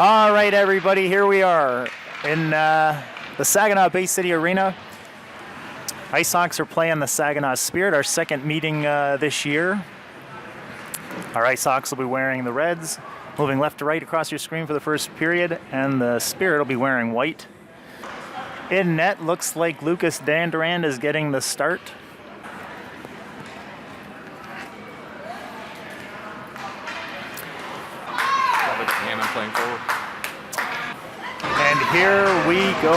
All right, everybody, here we are in the Saginaw Bay City Arena. IceHawks are playing the Saginaw Spirit, our second meeting this year. Our IceHawks will be wearing the reds, moving left to right across your screen for the first period, and the Spirit will be wearing white. In net, looks like Lucas Dandurand is getting the start. Playing forward. And here we go.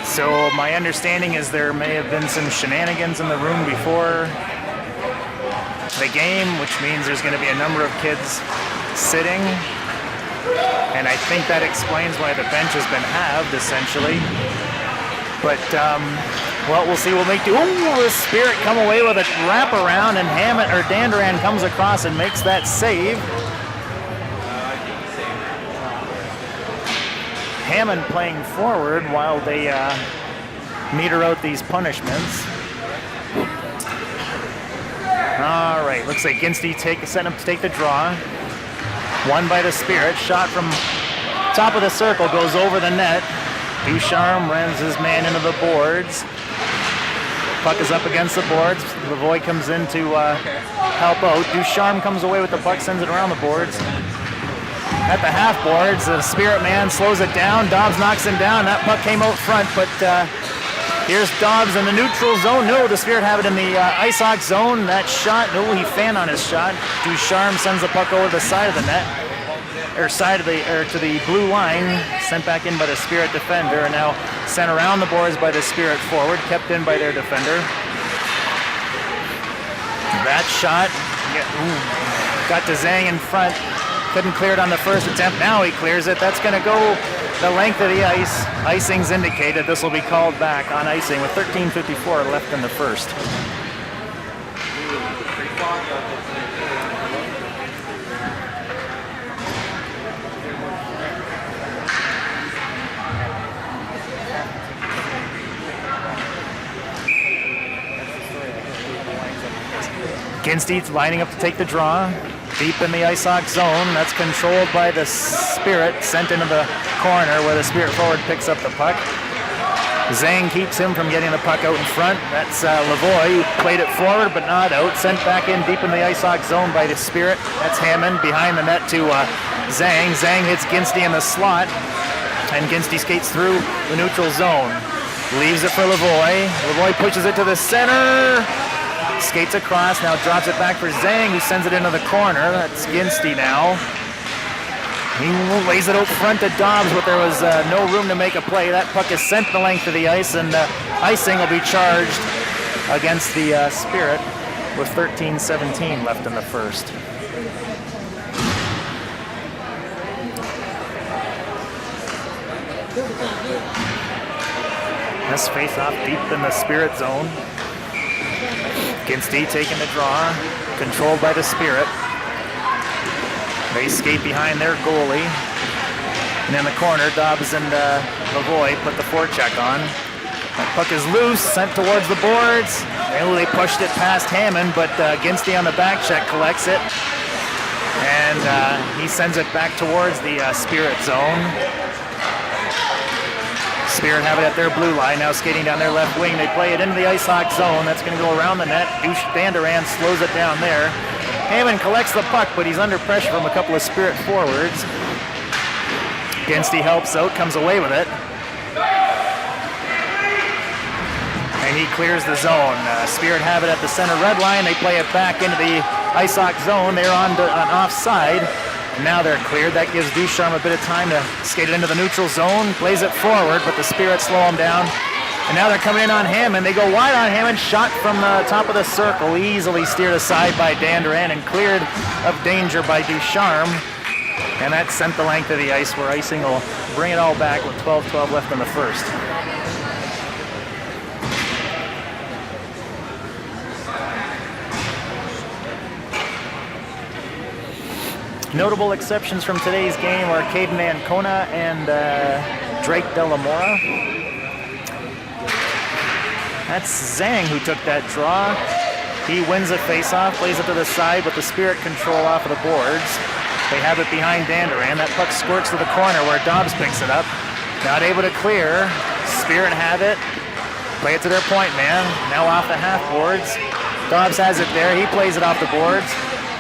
So my understanding is there may have been some shenanigans in the room before the game, which means there's going to be a number of kids sitting. And I think that explains why the bench has been halved, essentially. But, well, we'll see. We'll make do. Ooh, the Spirit come away with a wraparound, and Dandurand comes across and makes that save. Hammond playing forward while they meter out these punishments. All right, looks like Ginsty setting up to take the draw. Won by the Spirit. Shot from top of the circle goes over the net. Ducharme runs his man into the boards. Puck is up against the boards. Lavoie comes in to help out. Ducharme comes away with the puck, sends it around the boards. At the half boards, the Spirit man slows it down. Dobbs knocks him down. That puck came out front, but here's Dobbs in the neutral zone. No, the Spirit have it in the IceHawks zone. That shot, no, he fanned on his shot. Ducharme sends the puck over the side of the net, or to the blue line, sent back in by the Spirit defender, and now sent around the boards by the Spirit forward, kept in by their defender. That shot, got to Zhang in front. Couldn't clear it on the first attempt. Now he clears it. That's going to go the length of the ice. Icing's indicated. This will be called back on icing with 13:54 left in the first. Ginsteed's lining up to take the draw. Deep in the IceHawks zone. That's controlled by the Spirit, sent into the corner where the Spirit forward picks up the puck. Zhang keeps him from getting the puck out in front. That's Lavoie, who played it forward but not out. Sent back in deep in the IceHawks zone by the Spirit. That's Hammond behind the net to Zhang. Zhang hits Ginsty in the slot, and Ginsty skates through the neutral zone. Leaves it for Lavoie. Lavoie pushes it to the center. Skates across, now drops it back for Zhang, who sends it into the corner. That's Ginsty now. He lays it out front to Dobbs, but there was no room to make a play. That puck is sent the length of the ice, and icing will be charged against the Spirit with 13:17 left in the first. This face-off deep in the Spirit zone. Ginsty taking the draw, controlled by the Spirit. They skate behind their goalie. And in the corner, Dobbs and Lavoie put the forecheck on. That puck is loose, sent towards the boards. They pushed it past Hammond, but Ginsty on the back check collects it. And he sends it back towards the Spirit zone. Spirit have it at their blue line, now skating down their left wing. They play it into the IceHawks zone. That's going to go around the net. Dandurand slows it down there. Hammond collects the puck, but he's under pressure from a couple of Spirit forwards. Ginsty helps out, comes away with it. And he clears the zone. Spirit have it at the center red line. They play it back into the IceHawks zone. They're on offside. Now they're cleared. That gives Ducharme a bit of time to skate it into the neutral zone. Plays it forward, but the Spirit slow him down. And now they're coming in on Hammond. They go wide on Hammond. Shot from the top of the circle. Easily steered aside by Dandurand and cleared of danger by Ducharme. And that sent the length of the ice, where icing will bring it all back with 12:12 left in the first. Notable exceptions from today's game are Caden Ancona and Drake Delamora. That's Zhang who took that draw. He wins a faceoff, plays it to the side with the Spirit control off of the boards. They have it behind Danduran. That puck squirts to the corner where Dobbs picks it up. Not able to clear. Spirit have it. Play it to their point man. Now off the half boards. Dobbs has it there. He plays it off the boards.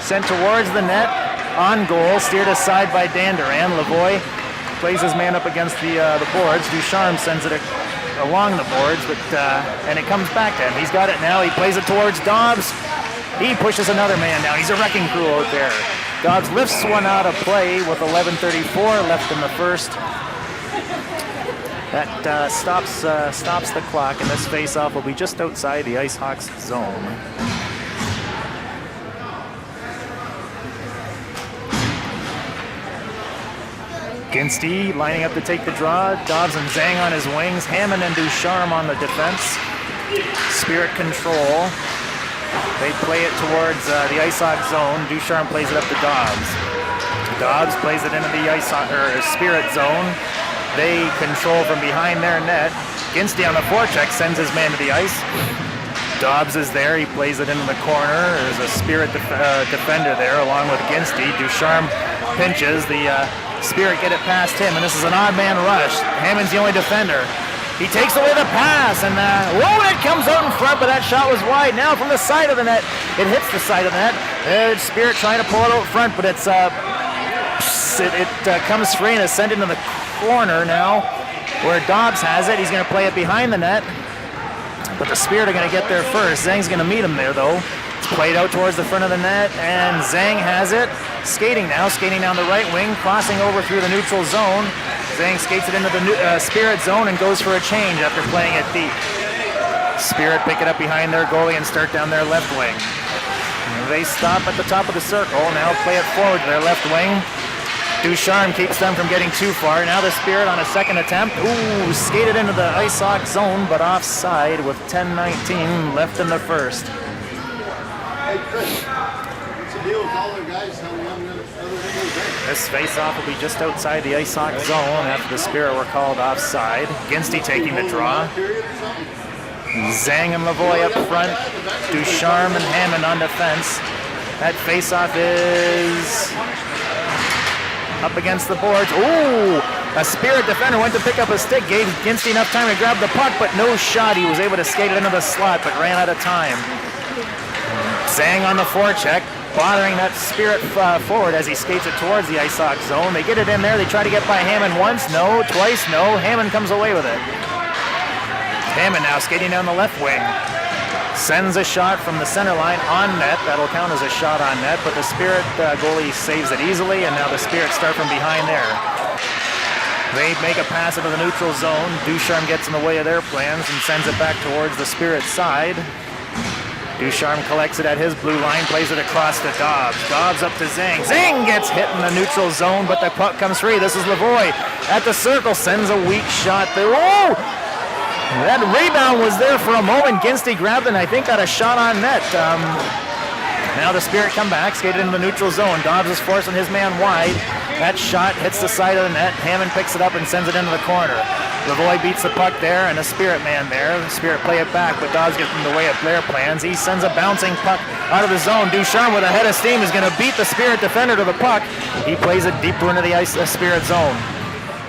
Sent towards the net. On goal. Steered aside by Danduran. Lavoie plays his man up against the boards. Ducharme sends it along the boards, but and it comes back to him. He's got it now. He plays it towards Dobbs. He pushes another man down. He's a wrecking crew out there. Dobbs lifts one out of play with 11:34 left in the first. That stops the clock, and this face-off will be just outside the IceHawks zone. Ginsty lining up to take the draw. Dobbs and Zhang on his wings. Hammond and Ducharme on the defense. Spirit control. They play it towards the IceHawks zone. Ducharme plays it up to Dobbs. Dobbs plays it into the Spirit zone. They control from behind their net. Ginsty on the forecheck sends his man to the ice. Dobbs is there. He plays it into the corner. There's a Spirit defender there along with Ginsty. Ducharme pinches. The Spirit get it past him, and this is an odd man rush. Hammond's the only defender. He takes away the pass, and it comes out in front, but that shot was wide. Now from the side of the net, it hits the side of the net. Spirit trying to pull it out front, but it comes free and is sent into the corner now, where Dobbs has it. He's going to play it behind the net, but the Spirit are going to get there first. Zhang's going to meet him there, though. It's played out towards the front of the net, and Zhang has it. Skating down the right wing, crossing over through the neutral zone. Zhang skates it into the Spirit zone and goes for a change after playing it deep. Spirit pick it up behind their goalie and start down their left wing. They stop at the top of the circle, now play it forward to their left wing. Ducharme keeps them from getting too far. Now the Spirit on a second attempt. Skated into the IceHawks zone, but offside with 10:19 left in the first. Hey Chris, what's the deal with all the guys telling me I'm the other end of the bench? This face-off will be just outside the IceHawks zone after the Spirit were called offside. Ginsty taking the draw. Zhang and Lavoie up front. Ducharme and Hammond on defense. That face-off is up against the boards. A Spirit defender went to pick up a stick, gave Ginsty enough time to grab the puck, but no shot. He was able to skate it into the slot, but ran out of time. Zhang on the forecheck, bothering that Spirit forward as he skates it towards the IceHawks zone. They get it in there. They try to get by Hammond once, no, twice, no. Hammond comes away with it. Hammond now skating down the left wing. Sends a shot from the center line on net. That'll count as a shot on net, but the Spirit goalie saves it easily, and now the Spirit start from behind there. They make a pass into the neutral zone. Ducharme gets in the way of their plans and sends it back towards the Spirit side. Ducharme collects it at his blue line, plays it across to Dobbs. Dobbs up to Zhang. Zhang gets hit in the neutral zone, but the puck comes free. This is Lavoie at the circle, sends a weak shot there. That rebound was there for a moment. Ginsty grabbed it and I think got a shot on net. Now the Spirit come back, skated into the neutral zone. Dobbs is forcing his man wide. That shot hits the side of the net. Hammond picks it up and sends it into the corner. Lavoie beats the puck there, and a Spirit man there. The Spirit play it back, but Dobbs gets in the way of their plans. He sends a bouncing puck out of the zone. Ducharme with a head of steam is going to beat the Spirit defender to the puck. He plays it deeper into the Spirit zone.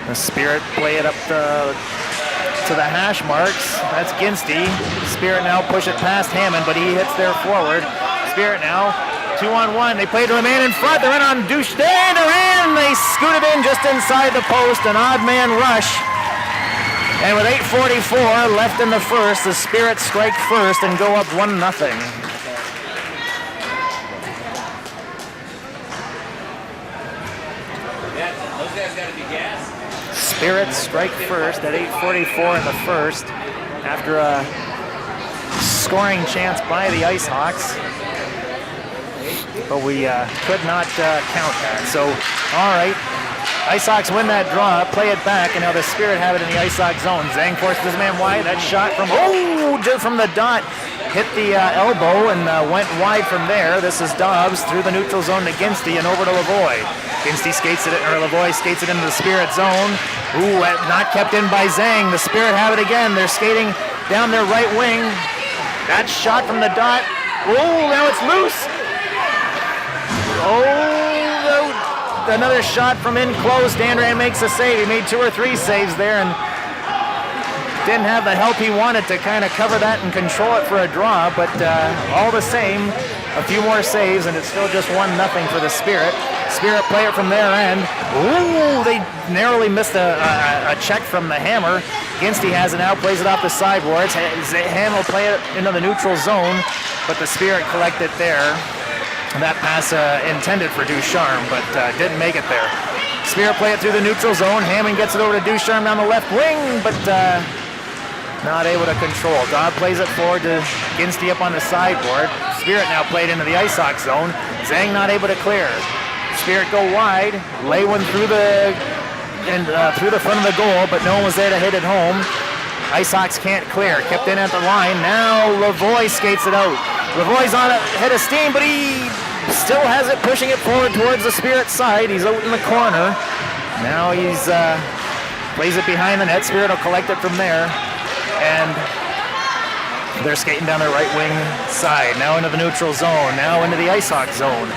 The Spirit play it up to the hash marks. That's Ginsty. Spirit now push it past Hammond, but he hits there forward. Spirit now 2-on-1. They play to the man in front. They're in on Ducharme. They scoot it in just inside the post. An odd man rush. And with 8:44 left in the first, the Spirit strike first and go up 1-0. Spirit strike first at 8:44 in the first after a scoring chance by the IceHawks. But we could not count that. So, all right. IceHawks win that draw, play it back, and now the Spirit have it in the IceHawks zone. Zhang forces his man wide. That shot from the dot hit the elbow and went wide from there. This is Dobbs through the neutral zone to Ginsty and over to Lavoie. Ginsty skates it, or Lavoie skates it into the Spirit zone. Not kept in by Zhang. The Spirit have it again. They're skating down their right wing. That shot from the dot. Now it's loose. another shot from in close. Dandran makes a save. He made 2 or 3 saves there and didn't have the help he wanted to kind of cover that and control it for a draw, but all the same, a few more saves, and it's still just 1-0 for the Spirit. Spirit play it from their end. Ooh, they narrowly missed a check from the Hammer. Ginsty has it now, plays it off the sideboards. Ham will play it into the neutral zone, but the Spirit collect it there. That pass intended for Ducharme, but didn't make it there. Spirit play it through the neutral zone. Hammond gets it over to Ducharme down the left wing, but not able to control. Dodd plays it forward to Ginsty up on the sideboard. Spirit now played into the Ice Hawk zone. Zhang not able to clear. Spirit go wide, lay one through the front of the goal, but no one was there to hit it home. Ice Hawks can't clear. Kept in at the line. Now Lavoie skates it out. Lavoie's on a head of steam, but he still has it, pushing it forward towards the Spirit side. He's out in the corner. Now he's plays it behind the net. Spirit will collect it from there. And they're skating down the right wing side. Now into the neutral zone. Now into the Ice Hawk zone.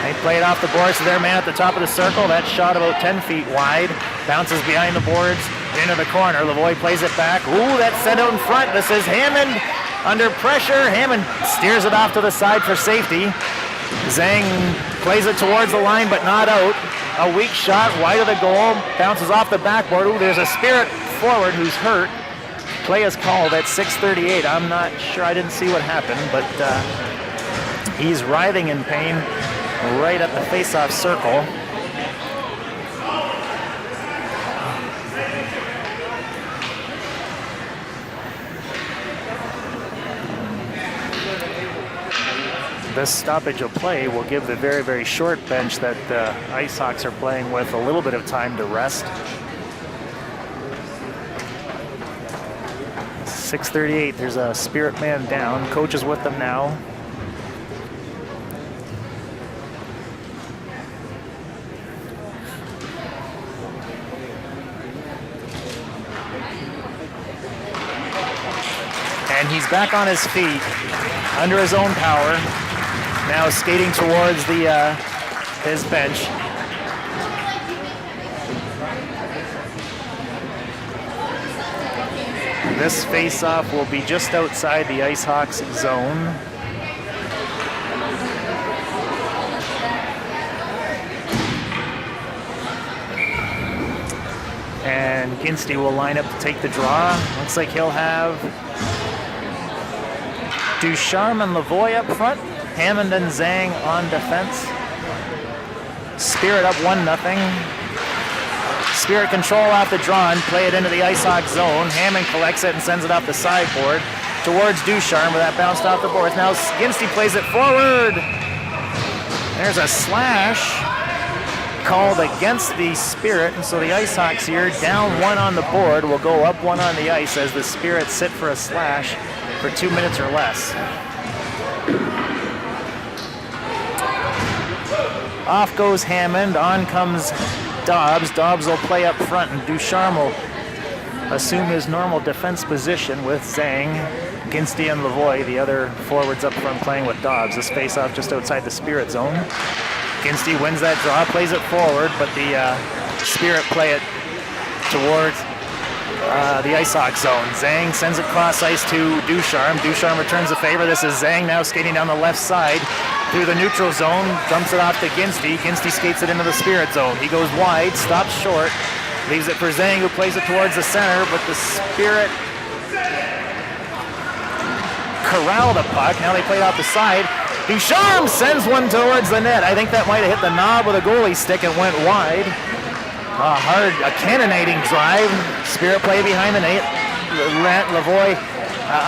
They play it off the boards to their man at the top of the circle. That shot about 10 feet wide. Bounces behind the boards into the corner. Lavoie plays it back. Ooh, that's sent out in front. This is Hammond under pressure. Hammond steers it off to the side for safety. Zhang plays it towards the line, but not out. A weak shot wide of the goal. Bounces off the backboard. Ooh, there's a Spirit forward who's hurt. Play is called at 6:38. I'm not sure. I didn't see what happened, but he's writhing in pain right at the face-off circle. This stoppage of play will give the very, very short bench that the Ice Hawks are playing with a little bit of time to rest. 6:38, there's a Spirit man down. Coach is with them now. And he's back on his feet, under his own power. Now skating towards the his bench. This face-off will be just outside the Ice Hawks zone. And Ginsty will line up to take the draw. Looks like he'll have Ducharme and Lavoie up front. Hammond and Zhang on defense. Spirit up 1-0. Spirit control off the draw and play it into the Ice Hawk zone. Hammond collects it and sends it off the sideboard towards Ducharme, but that bounced off the boards. Now Ginsty plays it forward. There's a slash called against the Spirit, and so the Ice Hawks here, down 1 on the board, will go up 1 on the ice as the Spirit sit for a slash for 2 minutes or less. Off goes Hammond, on comes Dobbs. Dobbs will play up front, and Ducharme will assume his normal defense position with Zhang, Ginsty, and Lavoie, the other forwards up front playing with Dobbs. This face-off just outside the Spirit zone. Ginsty wins that draw, plays it forward, but the Spirit play it towards the Ice Hawk zone. Zhang sends it cross ice to Ducharme. Ducharme returns the favor. This is Zhang now skating down the left side through the neutral zone, dumps it off to Ginsty. Ginsty skates it into the Spirit zone. He goes wide, stops short, leaves it for Zhang, who plays it towards the center, but the Spirit corral the puck. Now they play it off the side. Ducharme sends one towards the net. I think that might have hit the knob with a goalie stick and went wide. A cannonading drive. Spirit play behind the net. Lavoie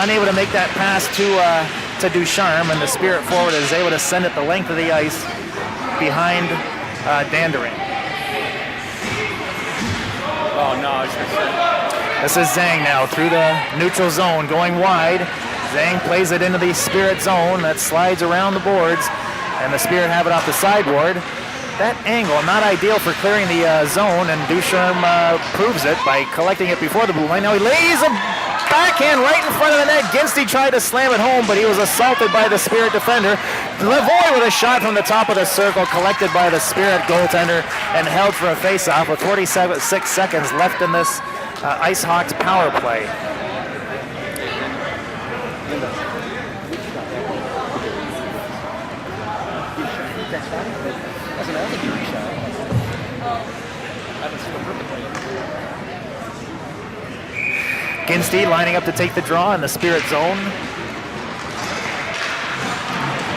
unable to make that pass to Ducharme, and the Spirit forward is able to send it the length of the ice behind Dandering. Oh, no. This is Zhang now through the neutral zone, going wide. Zhang plays it into the Spirit zone. That slides around the boards, and the Spirit have it off the sideboard. That angle, not ideal for clearing the zone, and Ducharme proves it by collecting it before the blue line. Now he lays a backhand right in front of the net. Ginsty tried to slam it home, but he was assaulted by the Spirit defender. Lavoie with a shot from the top of the circle, collected by the Spirit goaltender and held for a face-off with 46 seconds left in this Ice Hawks power play. Ginsty lining up to take the draw in the Spirit zone.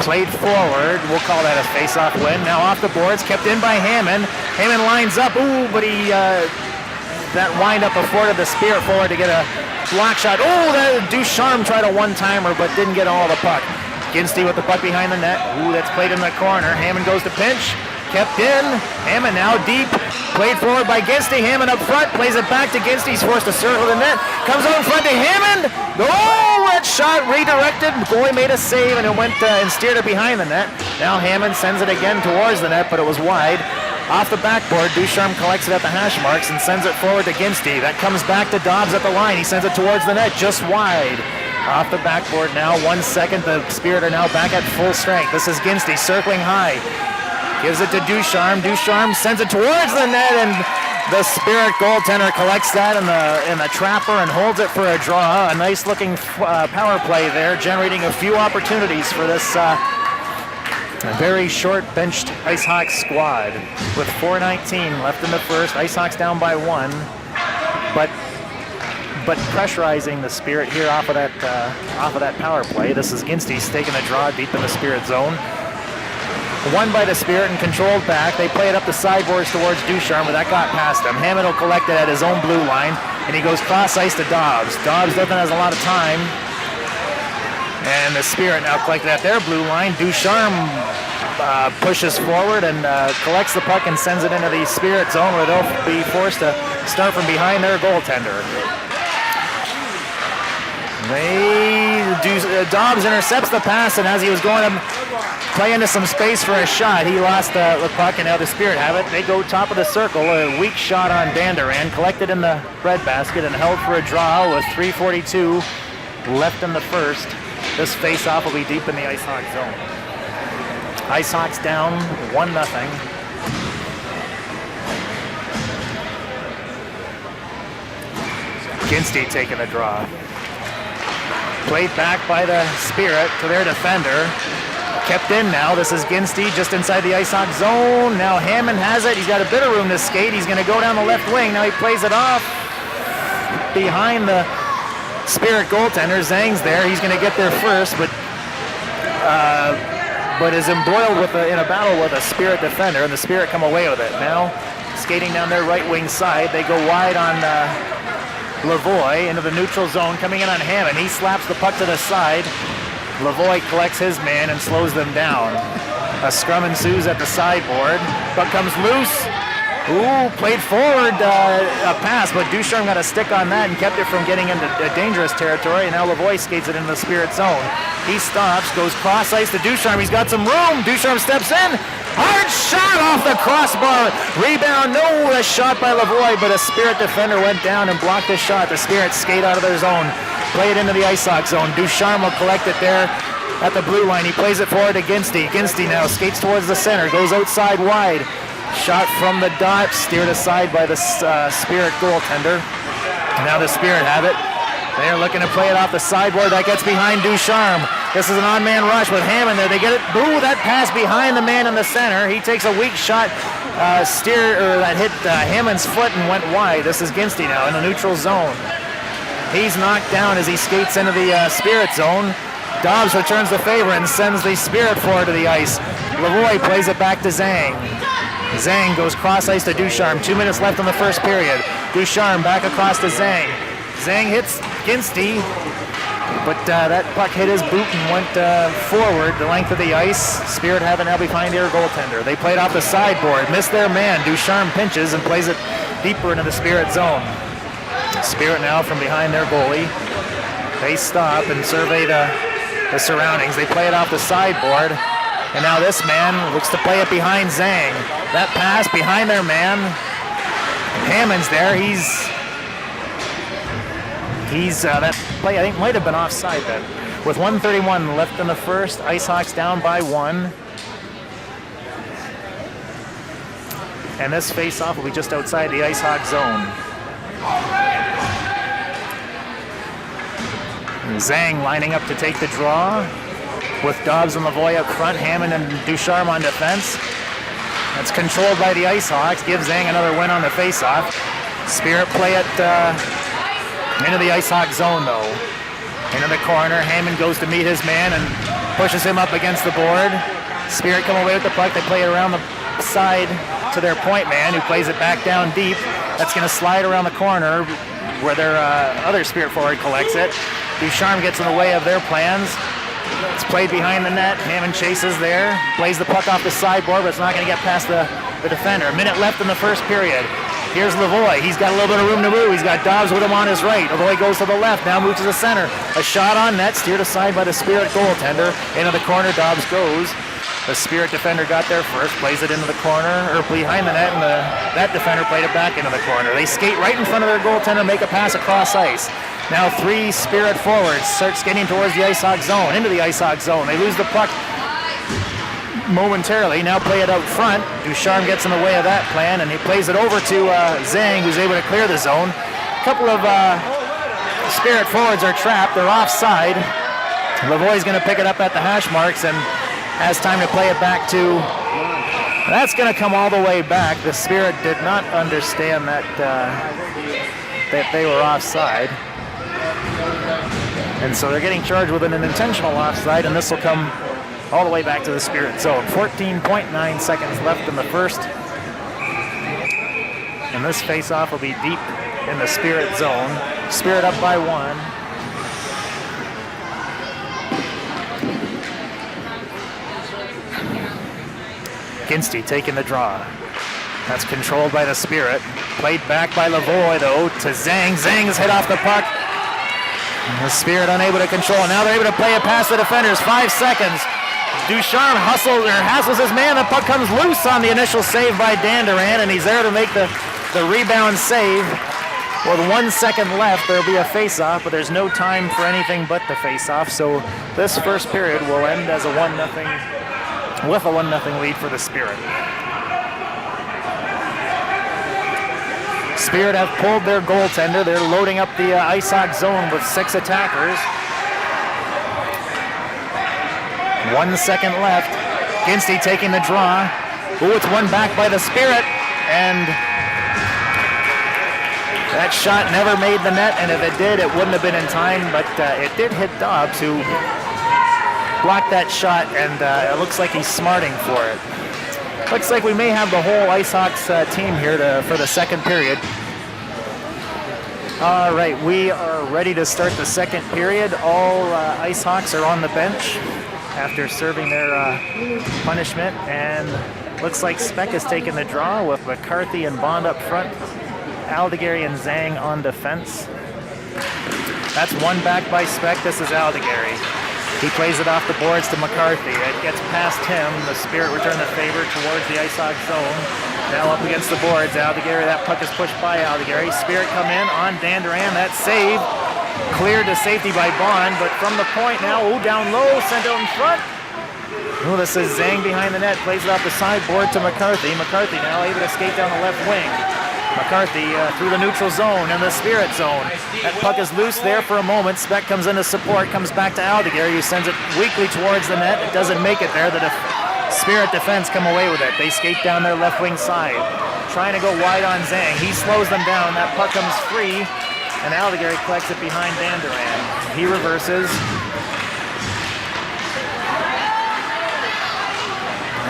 Played forward. We'll call that a face-off win. Now off the boards, kept in by Hammond. Hammond lines up. Ooh, but he that wind-up afforded the Spirit forward to get a block shot. Oh, Ducharme tried a one-timer, but didn't get all the puck. Ginsty with the puck behind the net. Ooh, that's played in the corner. Hammond goes to pinch. Kept in. Hammond now deep. Played forward by Ginsty. Hammond up front. Plays it back to Ginsty. He's forced to circle the net. Comes out in front to Hammond. Oh, that shot redirected. Goalie made a save and it went and steered it behind the net. Now Hammond sends it again towards the net, but it was wide. Off the backboard, Ducharme collects it at the hash marks and sends it forward to Ginsty. That comes back to Dobbs at the line. He sends it towards the net, just wide. Off the backboard now, 1 second. The Spirit are now back at full strength. This is Ginsty circling high. Gives it to Ducharme. Ducharme sends it towards the net, and the Spirit goaltender collects that in the trapper and holds it for a draw. A nice-looking power play there, generating a few opportunities for this very short-benched Ice Hawks squad. With 4:19 left in the first, Ice Hawks down by 1, but pressurizing the Spirit here off of that power play. This is Ginsty taking a draw deep in the Spirit zone. Won by the Spirit and controlled back. They play it up the sideboards towards Ducharme, but that got past him. Hammond will collect it at his own blue line, and he goes cross-ice to Dobbs. Dobbs doesn't have a lot of time, and the Spirit now collect it at their blue line. Ducharme pushes forward and collects the puck and sends it into the Spirit zone, where they'll be forced to start from behind their goaltender. Dobbs intercepts the pass, and as he was going to play into some space for a shot, he lost the puck, and now the Spirit have it. They go top of the circle. A weak shot on Banderan, collected in the breadbasket and held for a draw with 3:42 left in the first. This face-off will be deep in the Ice Hawks zone. Ice Hawks down 1-0. Ginsty taking the draw. Played back by the Spirit to their defender. Kept in now. This is Ginsty just inside the Ice Hawks zone. Now Hammond has it. He's got a bit of room to skate. He's going to go down the left wing. Now he plays it off behind the Spirit goaltender. Zhang's there. He's going to get there first, but is embroiled in a battle with a Spirit defender, and the Spirit come away with it. Now skating down their right wing side. They go wide on Lavoie into the neutral zone, coming in on Hammond. He slaps the puck to the side. Lavoie collects his man and slows them down. A scrum ensues at the sideboard. Puck comes loose. Ooh, played forward, a pass, but Ducharme got a stick on that and kept it from getting into dangerous territory, and now Lavoie skates it into the Spirit zone. He stops, goes cross-ice to Ducharme. He's got some room. Ducharme steps in. Hard shot off the crossbar. Rebound, no, a shot by Lavoie, but a Spirit defender went down and blocked the shot. The Spirit skate out of their zone. Play it into the Ice Hawks zone. Ducharme will collect it there at the blue line. He plays it forward to Ginsty. Ginsty now skates towards the center, goes outside wide. Shot from the dot, steered aside by the Spirit goaltender. Now the Spirit have it. They're looking to play it off the sideboard. That gets behind Ducharme. This is an on-man rush with Hammond there. They get it. Ooh, that pass behind the man in the center. He takes a weak shot, that hit Hammond's foot and went wide. This is Ginsty now in the neutral zone. He's knocked down as he skates into the Spirit zone. Dobbs returns the favor and sends the Spirit forward to the ice. Lavoie plays it back to Zhang. Zhang goes cross-ice to Ducharme. 2 minutes left in the first period. Ducharme back across to Zhang. Zhang hits Ginsty, but that puck hit his boot and went forward the length of the ice. Spirit have it now behind their goaltender. They played off the sideboard, missed their man. Ducharme pinches and plays it deeper into the Spirit zone. Spirit now from behind their goalie. They stop and survey the surroundings. They play it off the sideboard. And now this man looks to play it behind Zhang. That pass behind their man. Hammond's there. He's that play I think might have been offside then. With 1:31 left in the first, IceHogs down by 1. And this face-off will be just outside the IceHog zone. And Zhang lining up to take the draw with Dobbs and Lavoie up front, Hammond and Ducharme on defense. That's controlled by the IceHogs. Gives Zhang another win on the face-off. Spirit play it into the IceHog zone though. Into the corner. Hammond goes to meet his man and pushes him up against the board. Spirit come away with the puck. They play it around the side to their point man, who plays it back down deep. That's going to slide around the corner where their other Spirit forward collects it. Ducharme gets in the way of their plans. It's played behind the net. Hammond chases there. Plays the puck off the sideboard, but it's not going to get past the defender. A minute left in the first period. Here's Lavoie. He's got a little bit of room to move. He's got Dobbs with him on his right. Lavoie goes to the left. Now moves to the center. A shot on net. Steered aside by the Spirit goaltender. Into the corner. Dobbs goes. The Spirit defender got there first. Plays it into the corner, or behind the net, and that defender played it back into the corner. They skate right in front of their goaltender, make a pass across ice. Now 3 Spirit forwards start skating towards the IceHog zone, into the IceHog zone. They lose the puck momentarily. Now play it out front. Ducharme gets in the way of that plan, and he plays it over to Zhang, who's able to clear the zone. A couple of Spirit forwards are trapped. They're offside. Lavoie's going to pick it up at the hash marks and has time to play it back to... That's going to come all the way back. The Spirit did not understand that they were offside. And so they're getting charged with an intentional offside, and this will come all the way back to the Spirit zone. 14.9 seconds left in the first. And this face-off will be deep in the Spirit zone. Spirit up by 1. Ginsty taking the draw. That's controlled by the Spirit. Played back by Lavoie, though, to Zhang. Zhang's hit off the puck. The Spirit unable to control. Now they're able to play it past the defenders. 5 seconds. Ducharme hassles his man. The puck comes loose on the initial save by Dan Duran, and he's there to make the rebound save. With 1 second left, there'll be a face-off, but there's no time for anything but the face-off. So this first period will end as a 1-0, with a 1-0 lead for the Spirit. Spirit have pulled their goaltender. They're loading up the IceHog zone with 6 attackers. 1 second left. Ginsty taking the draw. Ooh, it's won back by the Spirit, and that shot never made the net, and if it did, it wouldn't have been in time, but it did hit Dobbs, who blocked that shot, and it looks like he's smarting for it. Looks like we may have the whole IceHogs team here for the second period. All right, we are ready to start the second period. All IceHogs are on the bench after serving their punishment, and looks like Speck has taken the draw with McCarthy and Bond up front, Aldegary and Zhang on defense. That's one back by Speck. This is Aldegary. He plays it off the boards to McCarthy. It gets past him. The Spirit return the favor towards the IceHog zone. Now up against the boards. Aldegary, that puck is pushed by Aldegary. Spirit come in on Dan Duran. That save cleared to safety by Bond, but from the point now, down low, sent out in front. Oh, this is Zhang behind the net. Plays it off the sideboard to McCarthy. McCarthy now able to skate down the left wing. McCarthy through the neutral zone and the Spirit zone. That puck is loose there for a moment. Speck comes into support, comes back to Aldegary, who sends it weakly towards the net. It doesn't make it there. The Spirit defense come away with it. They skate down their left wing side, trying to go wide on Zhang. He slows them down. That puck comes free, and Aldegary collects it behind Dan Duran. He reverses.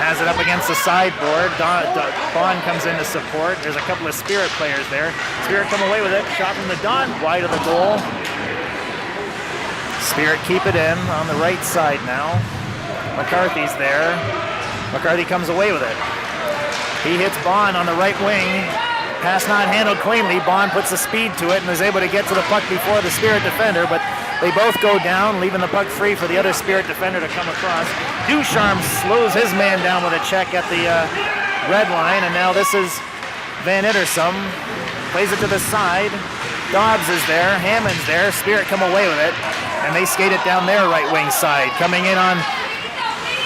Has it up against the sideboard. Bond comes in to support. There's a couple of Spirit players there. Spirit come away with it. Shot from the Don, wide of the goal. Spirit keep it in on the right side now. McCarthy's there. McCarthy comes away with it. He hits Bond on the right wing. Pass not handled cleanly. Bond puts the speed to it and is able to get to the puck before the Spirit defender, but they both go down, leaving the puck free for the other Spirit defender to come across. Ducharme slows his man down with a check at the red line, and now this is Van Ittersum. Plays it to the side. Dobbs is there, Hammond's there, Spirit come away with it, and they skate it down their right wing side. Coming in on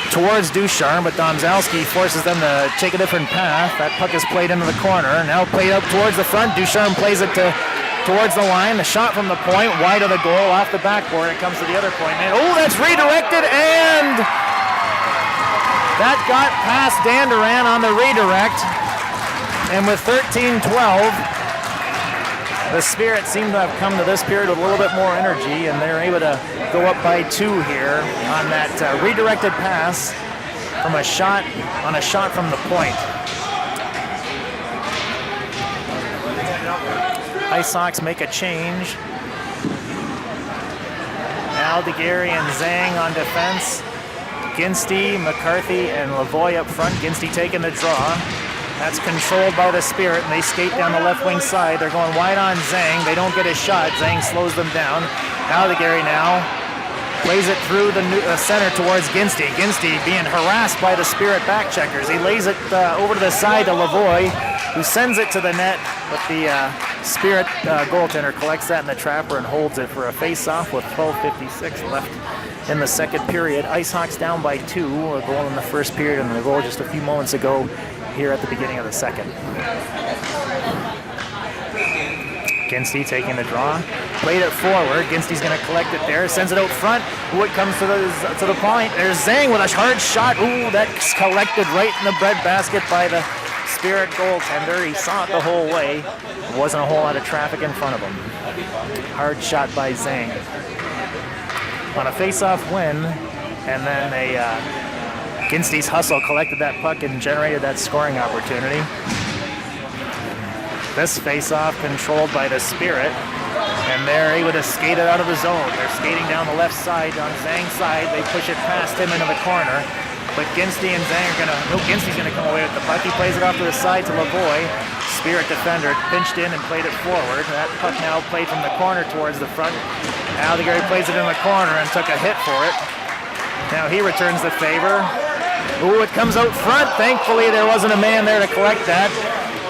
towards Ducharme, but Domzalski forces them to take a different path. That puck is played into the corner, now played up towards the front. Ducharme plays it towards the line. The shot from the point, wide of the goal, off the backboard. It comes to the other point man. Oh, that's redirected, and that got past Danduran on the redirect. And with 13-12, the Spirit seem to have come to this period with a little bit more energy, and they're able to go up by 2 here on that redirected pass from a shot from the point. Ice Sox make a change. Now DeGarry and Zhang on defense. Ginsty, McCarthy, and Lavoie up front. Ginsty taking the draw. That's controlled by the Spirit, and they skate down the left wing side. They're going wide on Zhang. They don't get a shot. Zhang slows them down. Aldegary now plays it through the center towards Ginsty. Ginsty being harassed by the Spirit back checkers. He lays it over to the side to Lavoie, who sends it to the net, but the Spirit goaltender collects that in the trapper and holds it for a face-off with 12:56 left in the second period. Ice Hawks down by 2, a goal in the first period and a goal just a few moments ago here at the beginning of the second. Ginsty taking the draw, played it forward. Ginsty's going to collect it there, sends it out front. Ooh, it comes to the point. There's Zhang with a hard shot. Ooh, that's collected right in the breadbasket by the Spirit goaltender. He saw it the whole way. There wasn't a whole lot of traffic in front of him. Hard shot by Zhang. On a face-off win, and then Ginsty's hustle collected that puck and generated that scoring opportunity. This face-off controlled by the Spirit, and they're able to skate it out of the zone. They're skating down the left side on Zhang's side. They push it past him into the corner, but Ginsty and Zhang are gonna. No, Ginsty's gonna come away with the puck. He plays it off to the side to Lavoie. Spirit defender pinched in and played it forward. That puck now played from the corner towards the front. Aldegary plays it in the corner and took a hit for it. Now he returns the favor. Ooh, it comes out front. Thankfully, there wasn't a man there to collect that.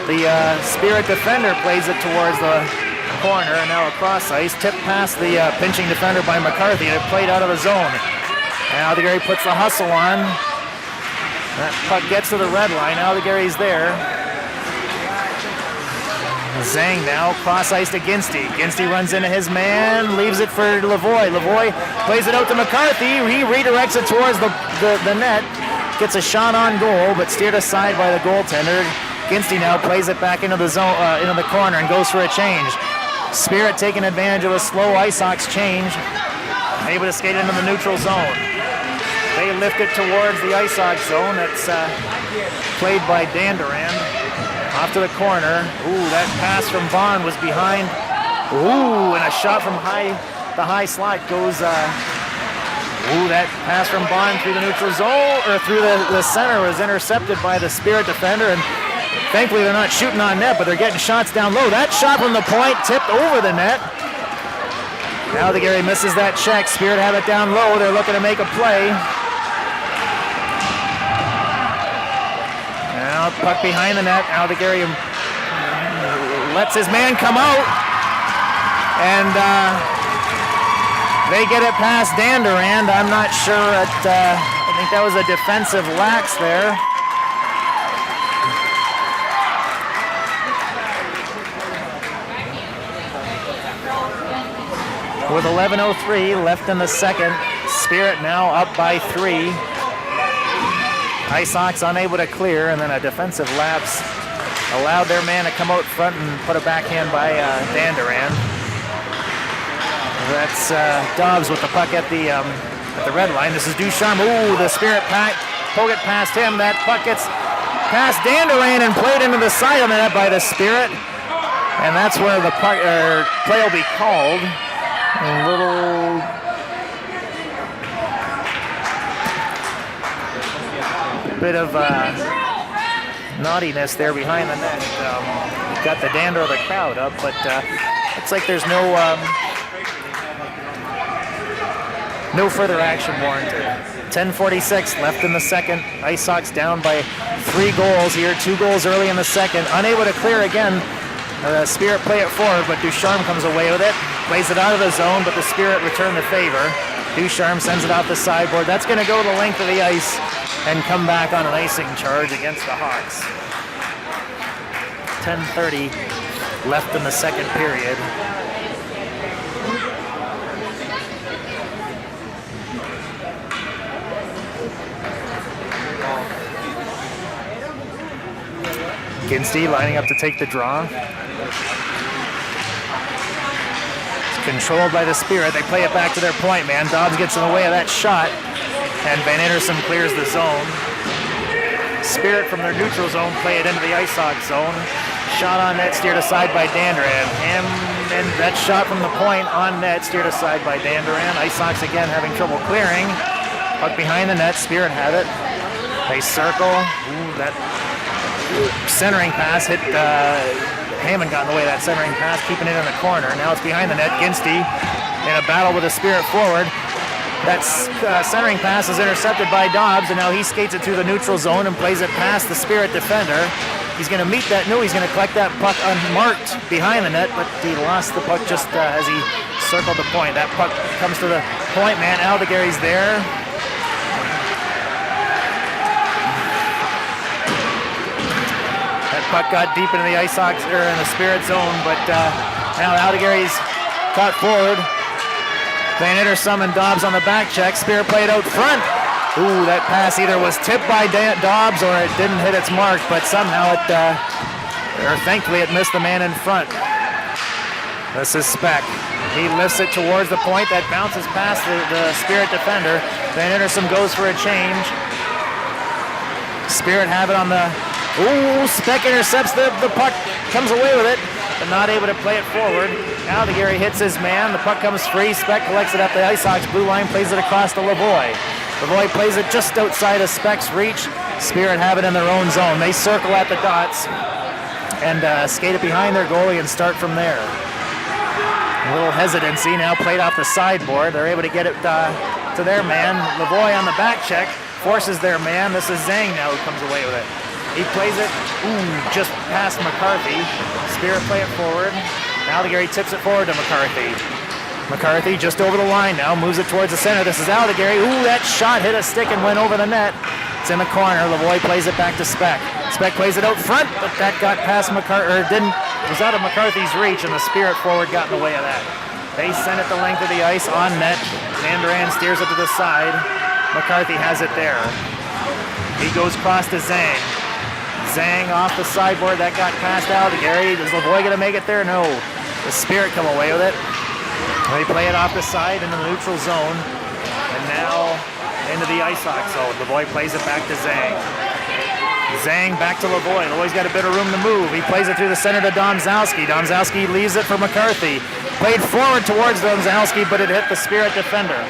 The Spirit defender plays it towards the corner, and now across ice, tipped past the pinching defender by McCarthy, and it played out of the zone. And Aldegary puts the hustle on. That puck gets to the red line. Aldegary's there. Zhang now, cross ice to Ginsty. Ginsty runs into his man, leaves it for Lavoie. Lavoie plays it out to McCarthy. He redirects it towards the net. Gets a shot on goal, but steered aside by the goaltender. Ginsty now plays it back into the zone, into the corner, and goes for a change. Spirit taking advantage of a slow Ice Sox change, able to skate into the neutral zone. They lift it towards the Ice Sox zone. That's played by Danduran. Off to the corner. Ooh, that pass from Bond was behind. Ooh, and a shot from the high slot goes. Ooh, that pass from Bond through the neutral zone, or through the center, was intercepted by the Spirit defender, and thankfully they're not shooting on net, but they're getting shots down low. That shot from the point tipped over the net. Aldegary misses that check. Spirit have it down low. They're looking to make a play. Now puck behind the net. Aldegary lets his man come out, and they get it past Danduran. I'm not sure. I think that was a defensive lax there. With 11:03 left in the second, Spirit now up by 3. Ice Sox unable to clear, and then a defensive lapse allowed their man to come out front and put a backhand by Danduran. That's Dobbs with the puck at the red line. This is Ducharme. Ooh, the Spirit poke it past him. That puck gets past Danduran and played into the side of the net by the Spirit, and that's where the play will be called. A little bit of naughtiness there behind the net. Got the dander of the crowd up, but looks like there's no further action warranted. 10:46 left in the second. Ice Sox down by 3 goals here. 2 goals early in the second. Unable to clear again. The Spirit play it forward, but Ducharme comes away with it. Plays it out of the zone, but the Spirit return the favor. Ducharme sends it off the sideboard. That's going to go the length of the ice and come back on an icing charge against the Hawks. 10:30 left in the second period. Ginsty lining up to take the draw. It's controlled by the Spirit. They play it back to their point man. Dobbs gets in the way of that shot, and Van Ittersum clears the zone. Spirit from their neutral zone play it into the Ice Hawk zone. Shot on net, steered aside by Danduran. And that shot from the point on net, steered aside by Danduran. Ice Hawks again having trouble clearing. Puck behind the net, Spirit have it. They circle. Ooh, that centering pass hit, Hammond got in the way of that centering pass, keeping it in the corner. Now it's behind the net. Ginsty in a battle with the Spirit forward. That centering pass is intercepted by Dobbs, and now he skates it through the neutral zone and plays it past the Spirit defender. He's going to meet that new. He's going to collect that puck unmarked behind the net, but he lost the puck just as he circled the point. That puck comes to the point man. Aldegary's there. Puck got deep into the Ice Hawks, or in the Spirit zone, but now Aldegary's caught forward. Van Ittersum and Dobbs on the back check. Spirit played out front. Ooh, that pass either was tipped by Dobbs or it didn't hit its mark, but somehow it, or thankfully it missed the man in front. This is Speck. He lifts it towards the point. That bounces past the Spirit defender. Van Ittersum goes for a change. Spirit have it on the... Ooh, Speck intercepts the puck, comes away with it, but not able to play it forward. Aldegary hits his man, the puck comes free, Speck collects it at the Ice Hawks blue line, plays it across to Lavoie. Lavoie plays it just outside of Speck's reach. Spirit have it in their own zone. They circle at the dots and skate it behind their goalie and start from there. A little hesitancy, now played off the sideboard. They're able to get it to their man. Lavoie on the back check, forces their man. This is Zhang now who comes away with it. He plays it, just past McCarthy. Spirit play it forward. Aldegary tips it forward to McCarthy. McCarthy just over the line now, moves it towards the center. This is Aldegary. Ooh, that shot hit a stick and went over the net. It's in the corner. Lavoie plays it back to Speck. Speck plays it out front, but that got past McCarthy, or didn't, was out of McCarthy's reach, and the Spirit forward got in the way of that. They send it the length of the ice on net. Danduran steers it to the side. McCarthy has it there. He goes across to Zhang. Zhang off the sideboard, that got past Aldegary. Is Lavoie going to make it there? No. The Spirit come away with it. They play it off the side into the neutral zone. And now into the Ice Hawk zone. Lavoie plays it back to Zhang. Zhang back to Lavoie. Lavoie's got a bit of room to move. He plays it through the center to Domzalski. Domzalski leaves it for McCarthy. Played forward towards Domzalski, but it hit the Spirit defender.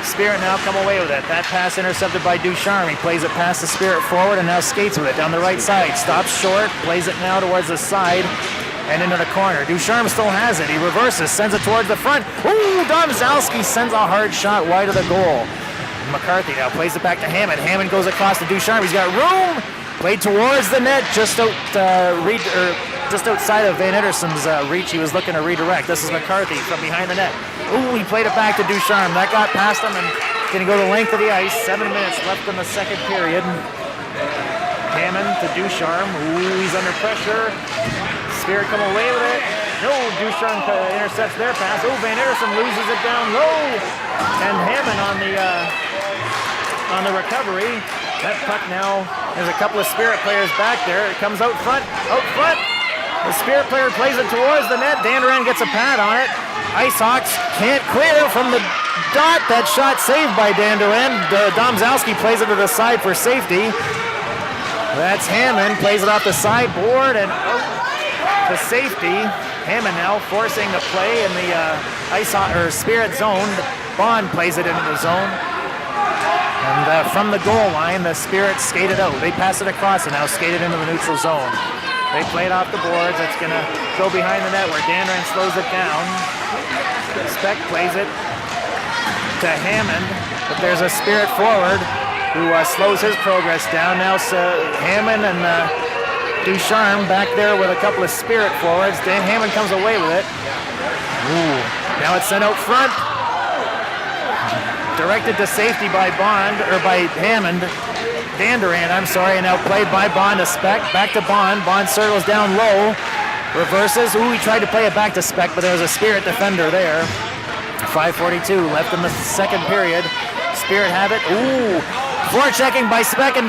Spirit now come away with it. That pass intercepted by Ducharme. He plays it past the Spirit forward and now skates with it down the right side. Stops short, plays it now towards the side and into the corner. Ducharme still has it. He reverses, sends it towards the front. Ooh, Domzalski sends a hard shot wide of the goal. McCarthy now plays it back to Hammond. Hammond goes across to Ducharme. He's got room. Played towards the net, just outside of Van Ittersum's reach. He was looking to redirect. This is McCarthy from behind the net. Ooh, he played it back to Ducharme. That got past him and going to go the length of the ice. 7 minutes left in the second period. Hammond to Ducharme. Ooh, he's under pressure. Spirit come away with it. No, Ducharme intercepts their pass. Oh, Van Ittersum loses it down low. And Hammond on the recovery. That puck now, there's a couple of Spirit players back there. It comes out front. The Spirit player plays it towards the net. Danduran gets a pad on it. Ice Hawks can't clear from the dot. That shot saved by Danduran. Domzalski plays it to the side for safety. That's Hammond, plays it off the sideboard and out to safety. Hammond now forcing the play in the Spirit zone. Bond plays it into the zone. And from the goal line, the Spirit skated out. They pass it across and now skated into the neutral zone. They play it off the boards. It's going to go behind the net where Danduran slows it down. Speck plays it to Hammond, but there's a Spirit forward who slows his progress down. Now Hammond and Ducharme back there with a couple of Spirit forwards. Dan Hammond comes away with it. Ooh. Now it's sent out front. Directed to safety by Bond, or by Hammond. Dan Durant, I'm sorry, and now played by Bond to Speck. Back to Bond. Bond circles down low. Reverses. Ooh, he tried to play it back to Speck, but there was a Spirit defender there. 5:42 left in the second period. Spirit have it. Ooh. Forechecking by Speck and